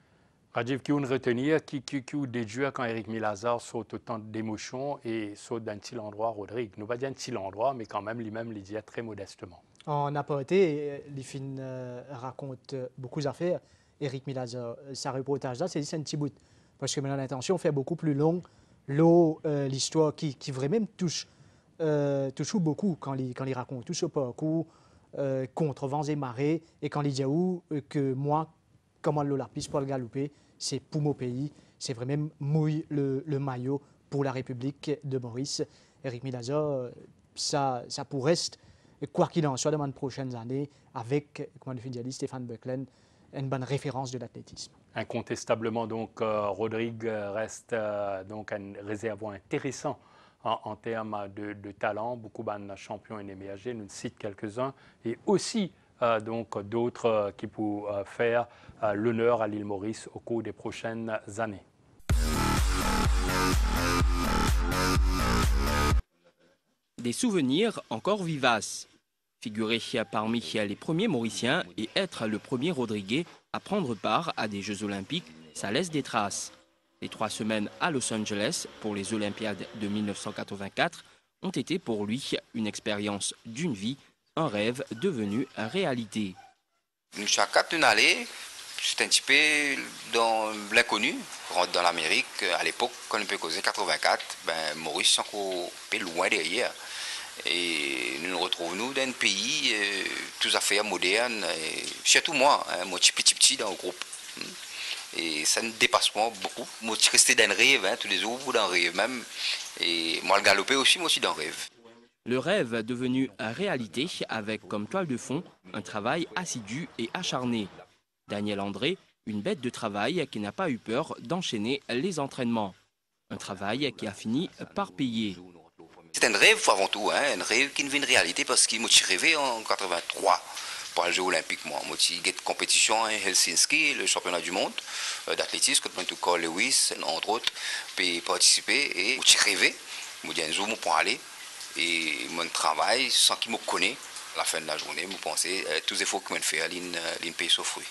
Rajiv, qui retenir, qui déduire quand Éric Milazar saute autant d'émotions et saute d'un petit endroit, Rodrigue. Nous pas dire un petit endroit, mais quand même, lui-même, il dit très modestement. En aparté, les films racontent beaucoup d'affaires. Éric Milazar, sa reportage là, c'est un petit bout. Parce que maintenant, l'intention fait beaucoup plus long. L'histoire qui vraiment touche beaucoup quand il raconte tout ce parcours. Contre vents et marées, et quand il dit que moi, comment l'Olympisme pour le galoper, c'est pour mon pays, c'est vraiment mouille le maillot pour la République de Maurice. Éric Milazar, ça pourrait rester, quoi qu'il en soit, dans les prochaines années, avec, comme le dit Stéphane Buckland, une bonne référence de l'athlétisme. Incontestablement, donc, Rodrigue reste donc un réservoir intéressant en termes de talent. Beaucoup de champions émergés, nous citons quelques-uns, et aussi donc d'autres qui pourront faire l'honneur à l'île Maurice au cours des prochaines années. Des souvenirs encore vivaces. Figurer parmi les premiers Mauriciens et être le premier Rodriguez à prendre part à des Jeux olympiques, ça laisse des traces. Les 3 semaines à Los Angeles pour les Olympiades de 1984 ont été pour lui une expérience d'une vie, un rêve devenu réalité. Chaque année, c'est un petit peu dans l'inconnu. Rentre dans l'Amérique, à l'époque, quand on peut causer 84, Maurice est encore peu loin derrière. Et nous nous retrouvons dans un pays tout à fait moderne, et surtout moi petit dans le groupe. Et ça me dépasse beaucoup. Moi, je restais dans le rêve, tous les jours dans le rêve même. Et moi, le galopé aussi, moi aussi dans le rêve. Le rêve devenu réalité avec comme toile de fond un travail assidu et acharné. Daniel André, une bête de travail qui n'a pas eu peur d'enchaîner les entraînements. Un travail qui a fini par payer. C'est un rêve avant tout, un rêve qui devient une réalité parce que moi j'ai rêvé en 83 pour les Jeux olympiques. Moi j'ai eu une compétition à Helsinki, le championnat du monde d'athlétisme, contre Carl Lewis, entre autres, puis participer. Et j'ai rêvé, moi j'ai un jour pour aller et mon travail sans qu'il me connaisse. À la fin de la journée, je pensais tous les efforts que je fais, il paye son fruit.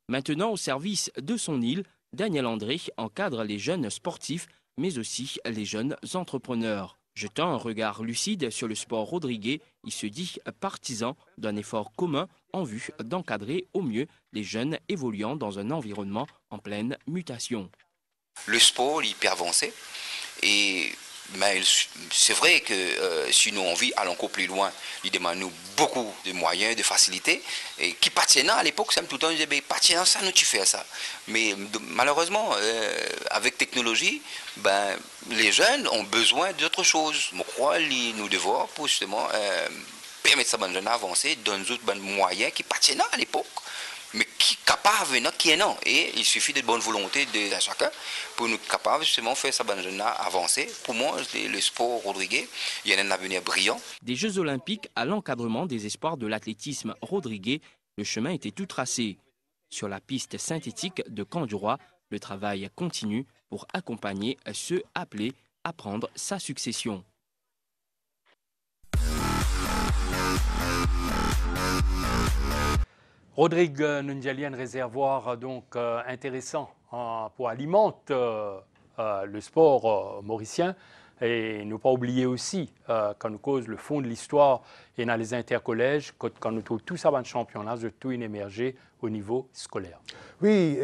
Maintenant au service de son île, Daniel André encadre les jeunes sportifs, mais aussi les jeunes entrepreneurs. Jetant un regard lucide sur le sport Rodriguez, il se dit partisan d'un effort commun en vue d'encadrer au mieux les jeunes évoluant dans un environnement en pleine mutation. Le sport est hyper avancé et c'est vrai que si nous on vit aller encore plus loin, il demande nous beaucoup de moyens, de facilités. Et qui patinant à l'époque, ça me tout le temps disait, patinant ça, nous tu fais ça. Mais malheureusement, avec technologie, les jeunes ont besoin d'autre chose. Je crois que nous devons pour justement permettre à ces jeunes d'avancer dans d'autres moyens qui patinant à l'époque. Mais qui est capable, qui est non. Et il suffit de bonne volonté de chacun pour nous capables justement faire ça avancer. Pour moi, le sport Rodriguez, il y a un avenir brillant. Des Jeux olympiques à l'encadrement des espoirs de l'athlétisme Rodriguez, le chemin était tout tracé. Sur la piste synthétique de Camp du Roi, le travail continue pour accompagner ceux appelés à prendre sa succession. Rodrigue Nundiali, un réservoir donc intéressant pour alimenter le sport mauricien. Et ne pas oublier aussi, quand nous cause le fond de l'histoire et dans les intercollèges, quand nous trouvons tout ça dans le championnat, de tout émerger au niveau scolaire. Oui,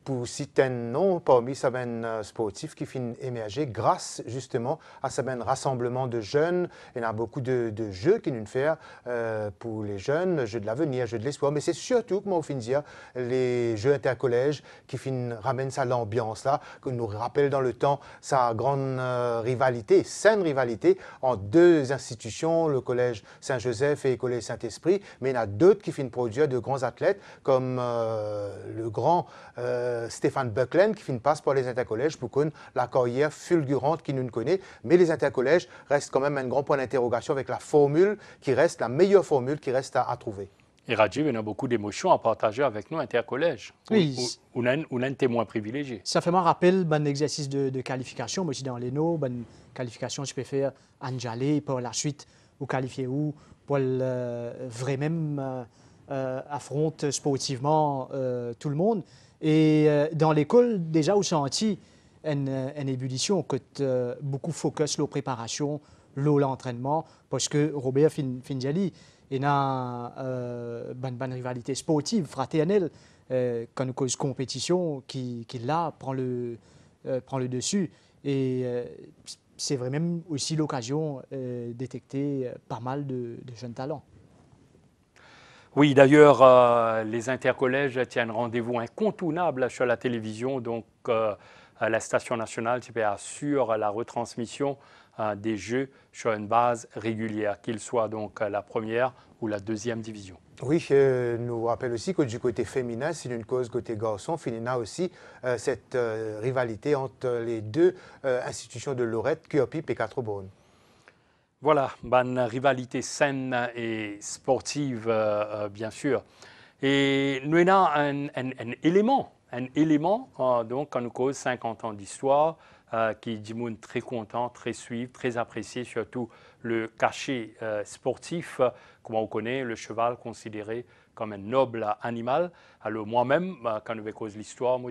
pour citer un nom parmi ces sportifs qui finissent émerger grâce justement à ces rassemblements de jeunes. Il y a beaucoup de jeux qui nous font pour les jeunes, jeux de l'avenir, jeux de l'espoir, mais c'est surtout, comme on finit de dire, les jeux intercollèges qui ramènent ça l'ambiance là, que nous rappelle dans le temps sa grande rivalité, saine rivalité entre deux institutions, le collège Saint-Joseph et le collège Saint-Esprit, mais il y en a d'autres qui finissent produire de grands athlètes comme le grand Stéphane Buckland qui finit passe par les intercollèges pour connaître la carrière fulgurante qu'il nous connaît. Mais les intercollèges restent quand même un grand point d'interrogation avec la formule qui reste, la meilleure formule qui reste à trouver. Et Rajiv, il y a beaucoup d'émotions à partager avec nous, intercollège. Oui. On a un témoin privilégié. Ça fait moi rappel un exercice de qualification, mais aussi dans l'ENO, une qualification je peux faire en Jalé, par la suite, ou qualifier où, pour vraiment affronter sportivement tout le monde. Et dans l'école, déjà, on senti une ébullition, que beaucoup focus sur la préparation, l'entraînement, parce que Robert Findiali, il a une rivalité sportive, fraternelle, quand nous cause compétition, qui là prend le dessus. Et c'est vraiment aussi l'occasion de détecter pas mal de jeunes talents. Oui, d'ailleurs, les intercollèges tiennent rendez-vous incontournable sur la télévision. Donc, la station nationale assure la retransmission des Jeux sur une base régulière, qu'ils soient donc la première ou la deuxième division. Oui, nous rappelle aussi que du côté féminin, c'est une cause côté garçon. Il y a aussi cette rivalité entre les deux institutions de Lorette, Curpip et Quatre-Beaune. Voilà, une rivalité saine et sportive, bien sûr. Et nous avons un élément donc, quand nous cause 50 ans d'histoire, qui dit monde très content, très suivi, très apprécié, surtout le cachet sportif, comme on connaît, le cheval considéré comme un noble animal. Alors moi-même, quand je vais cause l'histoire, moi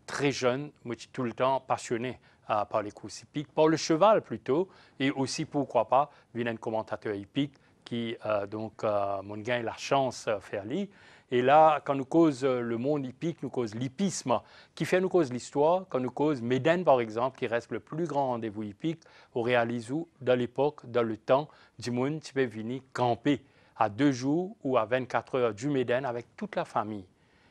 très jeune, moi je suis tout le temps passionné par les courses hippiques, par le cheval plutôt, et aussi pourquoi pas, venir un commentateur hippique qui mon gain la chance de faire lui. Et là, quand nous cause le monde hippique, nous cause l'hippisme, qui fait nous cause l'histoire, quand nous cause Médène, par exemple, qui reste le plus grand rendez-vous hippique, on réalise où, dans l'époque, dans le temps, du monde, tu peux venir camper à 2 jours ou à 24 heures du Médène avec toute la famille,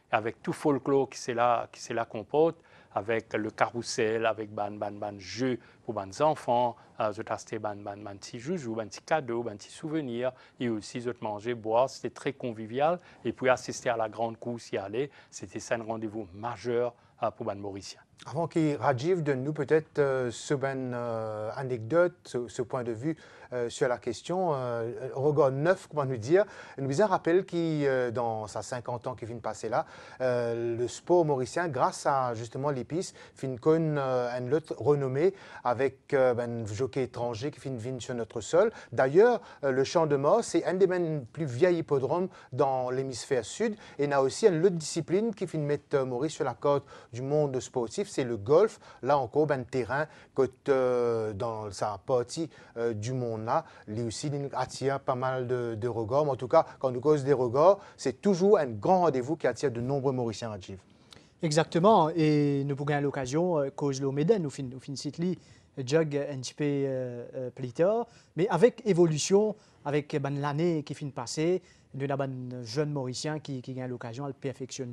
avec tout folklore qui c'est là comporte, avec le carrousel, avec ban jeux pour les enfants, acheter ban petits joujoux, ban petits cadeaux, ban petits souvenirs, et aussi manger, boire. C'était très convivial. Et puis assister à la grande course y aller, c'était ça un rendez-vous majeur pour les Mauriciens. Avant que Rajiv donne nous peut-être anecdote, ce point de vue sur la question, regard neuf, comment nous dire, nous a rappelé que dans sa 50 ans qui vient de passer là, le sport mauricien, grâce à justement l'épice, fin connaît une autre renommée avec un jockey étranger qui vient sur notre sol. D'ailleurs, le Champ de Mars, c'est un des plus vieilles hippodromes dans l'hémisphère sud, et il y a aussi une autre discipline qui vient mettre Maurice sur la carte du monde sportif, c'est le golf. Là encore, un terrain que dans sa partie du monde là, lui aussi attire pas mal de regards. Mais en tout cas, quand nous cause des regards, c'est toujours un grand rendez-vous qui attire de nombreux Mauriciens à Rajiv. Exactement. Et nous pouvons à l'occasion, cause le Médène, nous finissons Sitli, jog un petit peu plus tard. Mais avec évolution, avec l'année qui finit de passer, nous avons un jeune Mauricien qui a l'occasion de perfectionner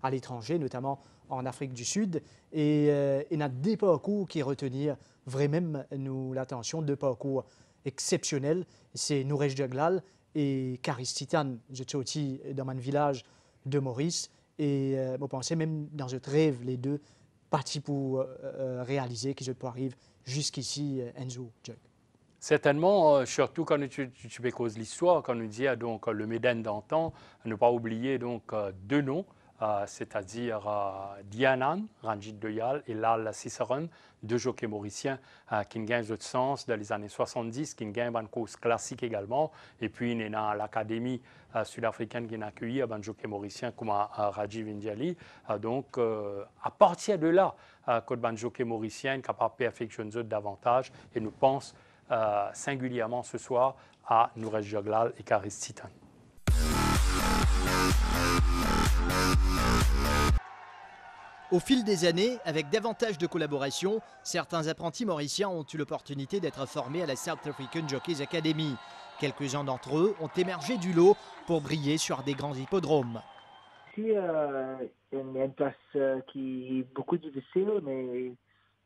à l'étranger, notamment en Afrique du Sud. Et il y a des parcours qui retenir vraiment l'attention, deux parcours exceptionnels. C'est Nourej Djeglal et Karis Titan. Je suis aussi dans mon village de Maurice. Et je pensais même dans ce rêve, les deux partis pour réaliser qu'ils peuvent arriver jusqu'ici, Enzo. Certainement, surtout quand tu causes l'histoire, quand on dit donc le Médène d'antan, ne pas oublier donc 2 noms, c'est-à-dire Dianan, Ranjit Doyal, et Lal Ciceron, 2 jockeys mauriciens qui gagnent d'autres sens dans les années 70, qui gagnent une course classique également. Et puis, il y a l'académie sud-africaine qui a accueilli un jockey mauricien comme Rajiv Indiali. Donc, à partir de là, quand un jockey mauricien est capable de perfectionner davantage, et nous pensons singulièrement ce soir à Nourej Djeglal et Karis Titan. Au fil des années, avec davantage de collaboration, certains apprentis mauriciens ont eu l'opportunité d'être formés à la South African Jockeys Academy. Quelques-uns d'entre eux ont émergé du lot pour briller sur des grands hippodromes. Ici, il y a une place qui est beaucoup difficile, mais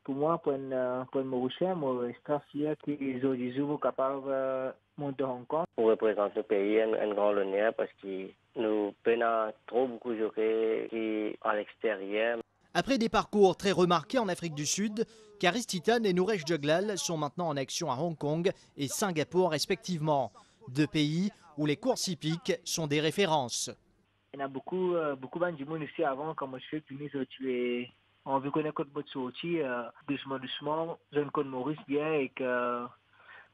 pour moi, pour un Mauricien, je suis fier qu'ils soient capables de monter à Hong Kong. Pour représenter le pays, un grand honneur parce que nous peinons trop beaucoup de jockeys qui à l'extérieur. Après des parcours très remarqués en Afrique du Sud, Karis Titan et Nourej Djeglal sont maintenant en action à Hong Kong et Singapour respectivement. 2 pays où les courses hippiques sont des références. Il y a beaucoup de monde ici avant, comme je suis venu sortir. On veut connaître notre sortir doucement. Je ne connais Maurice bien et que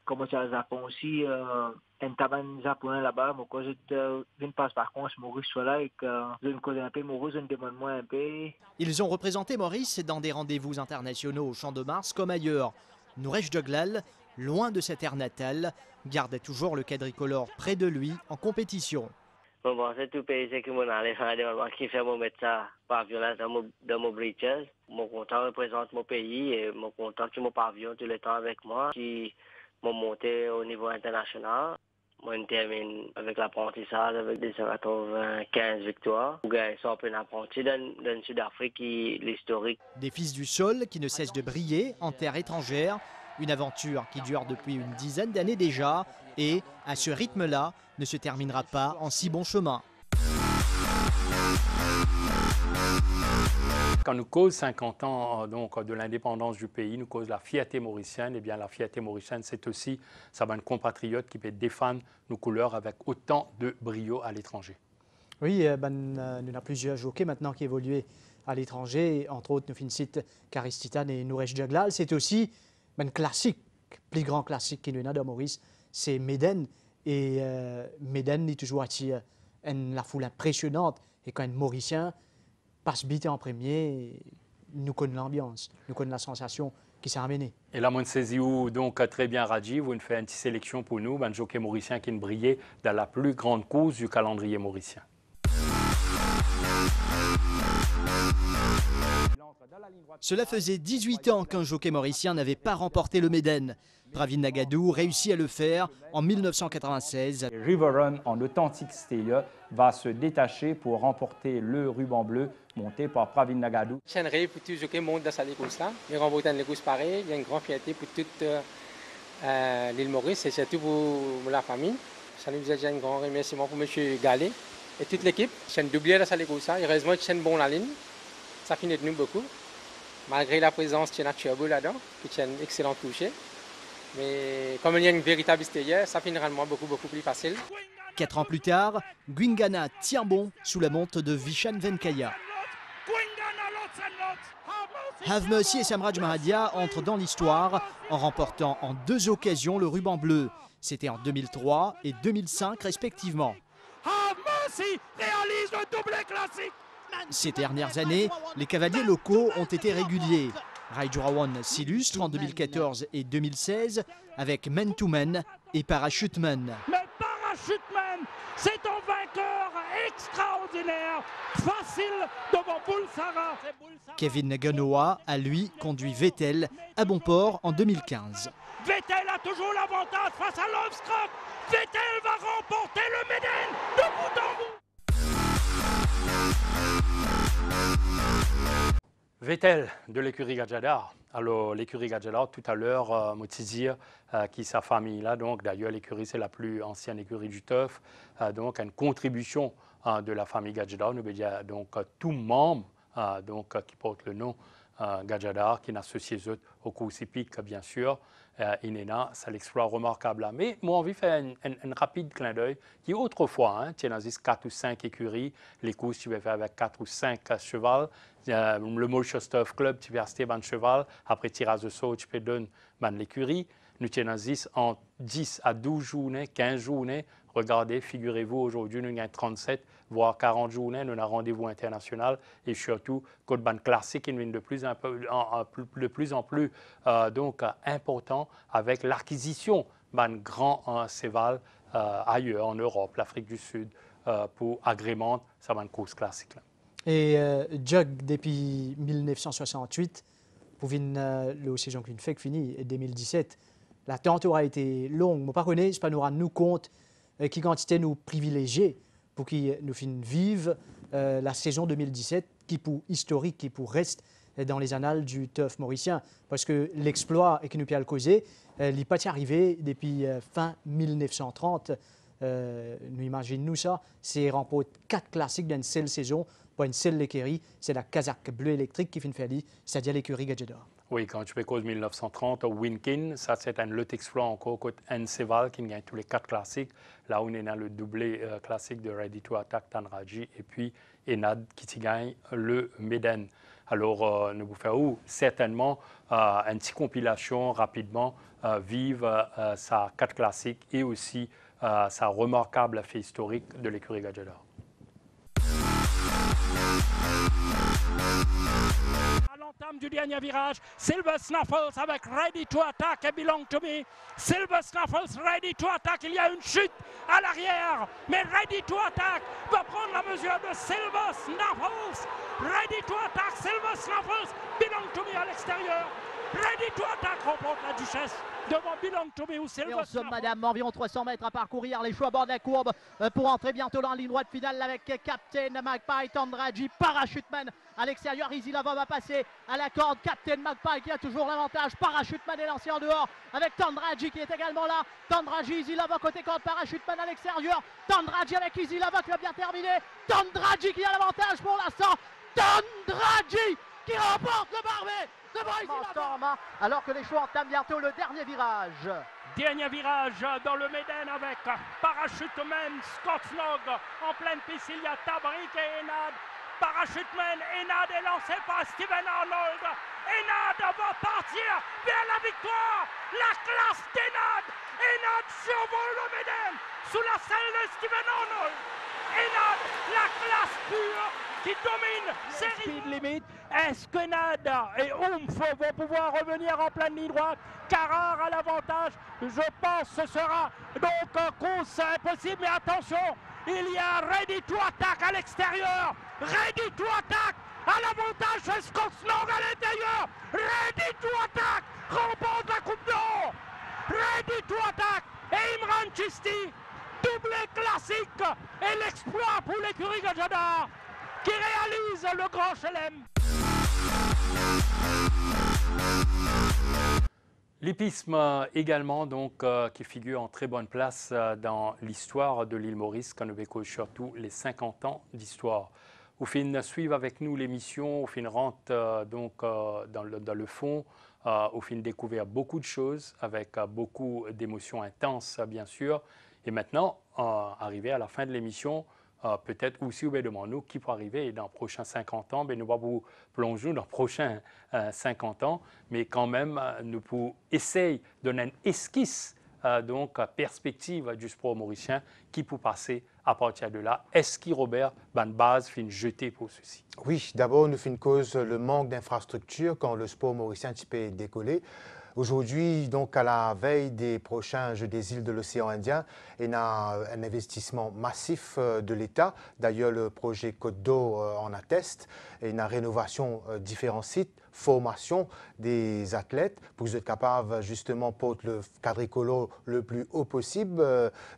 comme ça, le Japon aussi, un taban japonais là-bas. Moi, quand je ne passe par contre, Maurice soit là et que je ne connais un peu Maurice, je ne demande moins un peu. Ils ont représenté Maurice dans des rendez-vous internationaux au Champ de Mars comme ailleurs. Nourej Djeglal, loin de sa terre natale, garde toujours le quadricolore près de lui en compétition. Je pensais tout pays que mon allait faire qui fait mon mettre ça pavillon dans mon bleachers. Mon content représente mon pays et mon content que mon pavillon tout le temps avec moi qui m'ont monté au niveau international. Moi, je termine avec l'apprentissage avec des 95 victoires. Je suis un apprenti dans le Sud-Afrique, l'historique. Des fils du sol qui ne cessent de briller en terre étrangère. Une aventure qui dure depuis une dizaine d'années déjà et, à ce rythme-là, ne se terminera pas en si bon chemin. Quand nous cause 50 ans donc, de l'indépendance du pays, nous cause la fierté mauricienne. Et bien la fierté mauricienne, c'est aussi ça va un compatriote qui peut défendre nos couleurs avec autant de brio à l'étranger. Oui, nous avons plusieurs jockeys maintenant qui évoluent à l'étranger. Entre autres, nous finissons Karis Titan et Nouresh Jaglal. C'est aussi un classique, plus grand classique qui nous a dans Maurice, c'est Méden. Et Méden est toujours la foule impressionnante. Et quand un Mauricien passe vite en premier, nous connaissons l'ambiance, nous connaissons la sensation qui s'est amenée. Et là, moi, je saisis où, donc, très bien, Raji, vous nous faites une petite sélection pour nous, un jockey mauricien qui a brillé dans la plus grande cause du calendrier mauricien. Cela faisait 18 ans qu'un jockey mauricien n'avait pas remporté le Méden. Pravin Nagadou réussit à le faire en 1996. River Run en authentique style va se détacher pour remporter le ruban bleu monté par Pravin Nagadou. C'est un rêve pour tous les jockeys montent dans cette course-là. Mais remporter une course pareille, il y a une grande fierté pour toute l'île Maurice et surtout pour la famille. Ça nous a un grand remerciement pour M. Gallet et toute l'équipe. C'est un doublé dans cette course-là. Heureusement, il tient bon la ligne. Ça finit de nous beaucoup. Malgré la présence de Turbo là-dedans, qui tient un excellent toucher. Mais comme il y a une véritable stérière, ça finit réellement beaucoup plus facile. 4 ans plus tard, Guingana tient bon sous la monte de Vishan Venkaya. Have Mercy et Samraj Mahadia entrent dans l'histoire en remportant en 2 occasions le ruban bleu. C'était en 2003 et 2005 respectivement. Have Mercy réalise le doublé classique. Ces dernières années, les cavaliers locaux ont été réguliers. Raijurawan s'illustre en 2014 et 2016 avec Men to Men et Parachuteman. Mais Parachuteman, c'est un vainqueur extraordinaire, facile devant Bulsara. Kevin Ganoa a lui conduit Vettel à bon port en 2015. Vettel a toujours l'avantage face à Lovestruck. Vettel va remporter le Méden de bout en bout. Vettel de l'écurie Gadjadar. Alors, l'écurie Gadjadar, tout à l'heure, Moutizir, qui sa famille là, donc d'ailleurs, l'écurie, c'est la plus ancienne écurie du Teuf, donc une contribution de la famille Gadjadar. Nous veut dire donc tout membre qui porte le nom Gadjadar, qui est associé au course hippique, bien sûr. Inena, c'est l'exploit remarquable là. Mais moi, envie de faire un rapide clin d'œil qui, autrefois, tu as 4 ou 5 écuries, les courses, tu vas faire avec 4 ou 5 chevals. Le Molchester Club, tu vas rester un cheval. Après tirage de saut, tu peux donner l'écurie. Nous avons en 10 à 12 journées, 15 journées. Regardez, figurez-vous, aujourd'hui, nous avons 37, voire 40 journées. Nous avons un rendez-vous international. Et surtout, code ban classique, il devient de plus en plus important avec l'acquisition d'un grand cheval ailleurs, en Europe, l'Afrique du Sud, pour agrémenter sa course classique. Là. Et Jug, depuis 1968, pour la saison qu'une fait fini, 2017, l'attente aura été longue. Mais par contre, pas nous rendre compte qui quantité nous privilégier pour qu'ils nous vivre la saison 2017, qui pour historique, qui pour reste dans les annales du Teuf mauricien. Parce que l'exploit et qui nous peut le causer, il n'est pas arrivé depuis fin 1930. Nous imaginons ça, c'est remporter 4 classiques dans une seule saison. Pour une seule écurie, c'est la Kazakh Bleu électrique qui finit faire, c'est-à-dire l'écurie Gadjadar. Oui, quand tu fais cause 1930, au Winkin, ça c'est un lot exploit encore contre un cheval qui gagne tous les 4 classiques. Là où on est dans le doublé classique de Ready to Attack, Tanraji, et puis Enad qui gagne le Méden. Alors, nous vous faisons certainement une petite compilation rapidement, vive sa 4 classiques et aussi sa remarquable fait historique de l'écurie Gadjadar. À l'entame du dernier virage, Silver Snuffles avec Ready to Attack et Belong to Me. Silver Snuffles, Ready to Attack, il y a une chute à l'arrière, mais Ready to Attack va prendre la mesure de Silver Snuffles. Ready to Attack, Silver Snuffles, Belong to Me à l'extérieur. Ready to Attack remporte la Duchesse devant Belong to Me ou Silver Snuffles. Et en somme, madame, environ 300 mètres à parcourir. Les choix à bord de la courbe pour entrer bientôt dans la ligne droite finale avec Captain Magpie, Tandraji, Parachuteman à l'extérieur. Easy Lava va passer à la corde. Captain Magpie qui a toujours l'avantage. Parachuteman est lancé en dehors avec Tandraji qui est également là. Tandraji, Easy Lava côté corde. Parachuteman à l'extérieur. Tandraji avec Easy Lava qui va bien terminer. Tandraji qui a l'avantage pour l'instant. Tandraji qui remporte le barbe devant Easy Lava. Alors que les choix entament bientôt le dernier virage. Dernier virage dans le Méden avec Parachuteman, Scott Snog en pleine piste. Il y a Tabrik et Enad. Parachuteman, Enad est lancé par Steven Arnold. Enad va partir vers la victoire. La classe d'Enad. Enad survole le Médem sous la selle de Steven Arnold. Enad, la classe pure qui domine ses speed limit. Est-ce que Enad et Oomph vont pouvoir revenir en pleine ligne droite? Carrard a l'avantage. Je pense que ce sera donc un course impossible. Mais attention, il y a Ready to Attack à l'extérieur. Ready to Attack à l'avantage de Scott Snog à l'intérieur. Ready to Attack remporte la Coupe d'Or. Ready to Attack et Imran Chisti, doublé classique et l'exploit pour l'écurie Gajada qui réalise le Grand Chelem. L'hippisme également, donc, qui figure en très bonne place dans l'histoire de l'île Maurice, quand nous écoutons surtout les 50 ans d'histoire. Au fin, suivre avec nous l'émission, au fin, rentre donc dans le fond, au fin, découvrir beaucoup de choses avec beaucoup d'émotions intenses, bien sûr. Et maintenant, arrivé à la fin de l'émission, peut-être aussi, vous demandez-nous qui peut arriver dans les prochains 50 ans. Nous allons vous plonger dans les prochains 50 ans, mais quand même, nous pouvons essayer de donner une esquisse, donc perspective du sport mauricien qui peut passer à partir de là. Est-ce que Robert, une base fin jetée pour ceci? Oui, d'abord, nous faisons cause le manque d'infrastructures quand le sport mauricien peut décoller. Aujourd'hui, donc à la veille des prochains Jeux des îles de l'océan Indien, il y a un investissement massif de l'État. D'ailleurs, le projet Côte d'Eau en atteste. Il y a une rénovation différents sites, formation des athlètes pour être capable justement porter le quadricolore le plus haut possible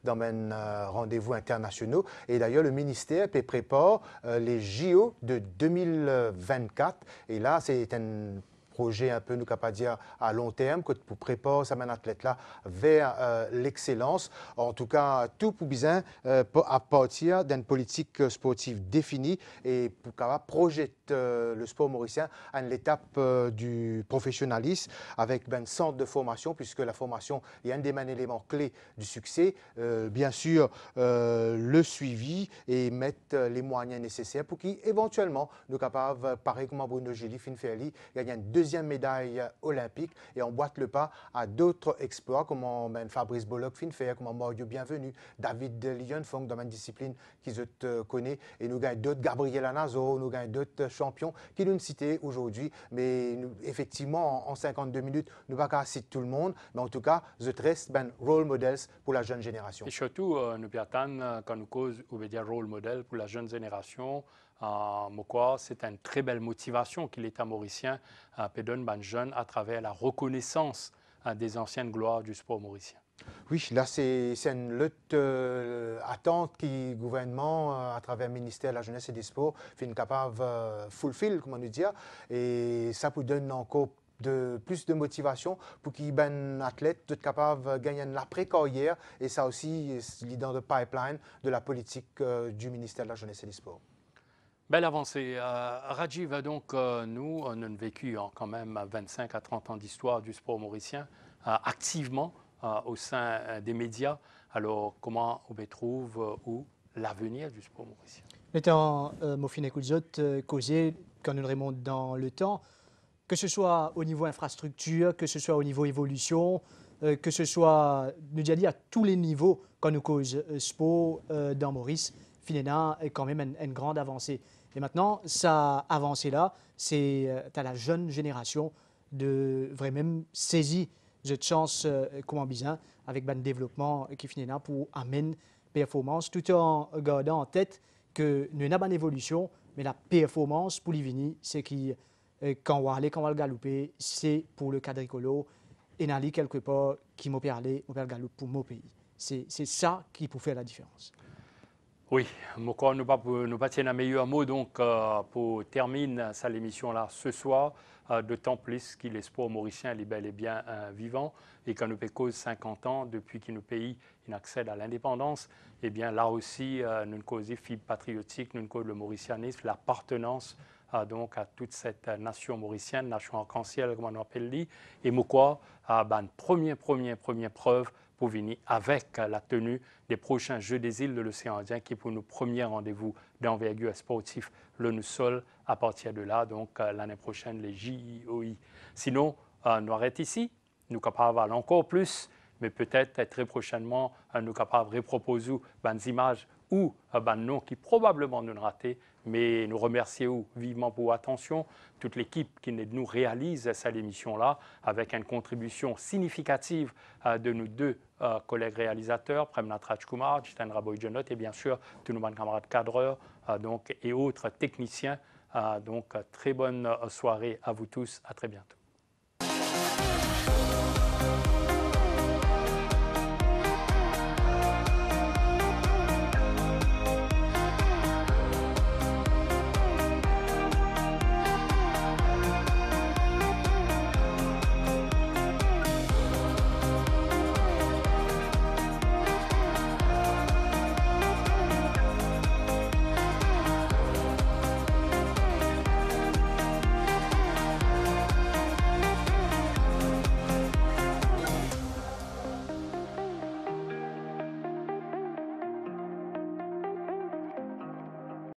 dans un rendez-vous internationaux. Et d'ailleurs, le ministère prépare les JO de 2024. Et là, c'est un projet un peu, nous capable dire, à long terme, pour préparer ça athlète-là vers l'excellence. En tout cas, tout pour bien à partir d'une politique sportive définie et pour capable projeter le sport mauricien à l'étape du professionnalisme avec un centre de formation, puisque la formation est un des éléments clés du succès. Bien sûr, le suivi et mettre les moyens nécessaires pour qu'éventuellement, nous capables, pareil comme Bruno Gilly, Finferli, gagner une deuxième médaille olympique et on boite le pas à d'autres exploits comme Fabrice Bollock Finfer, comme Mario Bienvenu, David Lionfong dans une discipline qui se connaît et nous gagnons d'autres, Gabriel Anazo, nous gagnons d'autres champions qui nous citent aujourd'hui, mais nous, effectivement en 52 minutes, nous ne pouvons pas citer tout le monde, mais en tout cas, je reste role models pour la jeune génération. Et surtout, nous attendons quand nous cause ou dire role model pour la jeune génération. C'est une très belle motivation que l'État mauricien peut donner aux jeunes à travers la reconnaissance des anciennes gloires du sport mauricien. Oui, là, c'est une lutte attente qui le gouvernement, à travers le ministère de la Jeunesse et des Sports, fait capable de fulfill, comment nous dire, et ça peut donner encore plus de motivation pour qu'il y ait un athlète soit capable de gagner une après-carrière, et ça aussi, c'est dans le pipeline de la politique du ministère de la Jeunesse et des Sports. Belle avancée. Rajiv, donc, nous, on a vécu quand même 25 à 30 ans d'histoire du sport mauricien activement au sein des médias. Alors, comment on trouve l'avenir du sport mauricien? Étant Mofine Kouzot, causé, quand nous remontons dans le temps, que ce soit au niveau infrastructure, que ce soit au niveau évolution, que ce soit, nous dit à tous les niveaux, quand nous cause sport dans Maurice, Finena est quand même une grande avancée. Et maintenant, ça avancée-là, c'est à la jeune génération de vraiment saisir cette chance comment bien avec le développement qui finit là pour amener performance, tout en gardant en tête que nous avons une évolution, mais la performance pour l'Ivini, c'est qui quand on va aller, quand on va le galoper, c'est pour le quadricolore et n'aller quelque part qui m'a parlé, on va le galoper pour mon pays. C'est ça qui peut faire la différence. Oui, nous pas tiens un meilleur mot donc pour terminer cette émission-là ce soir, d'autant plus que les sports mauriciens est bel et bien vivant et quand nous cause 50 ans depuis que nos pays accèdent à l'indépendance, eh bien là aussi nous causons fibre patriotique, nous causons le mauricianisme, l'appartenance donc à toute cette nation mauricienne, nation arc-en-ciel comme on appelle dit, et pourquoi première preuve pour venir avec la tenue des prochains Jeux des îles de l'océan Indien qui est pour nous premier rendez-vous d'envergure sportif le sol à partir de là, donc l'année prochaine les JOI. Sinon, nous arrêtons ici, nous sommes capables d'aller encore plus, mais peut-être très prochainement, nous sommes capables de reproposer des images ou des noms qui probablement nous ratés, mais nous remercions vivement pour votre attention, toute l'équipe qui nous réalise cette émission-là, avec une contribution significative de nos deux collègues réalisateurs, Premnath Rajkumar, Jitendra Boyjanot et bien sûr tous nos camarades cadreurs et autres techniciens. Donc très bonne soirée à vous tous, à très bientôt.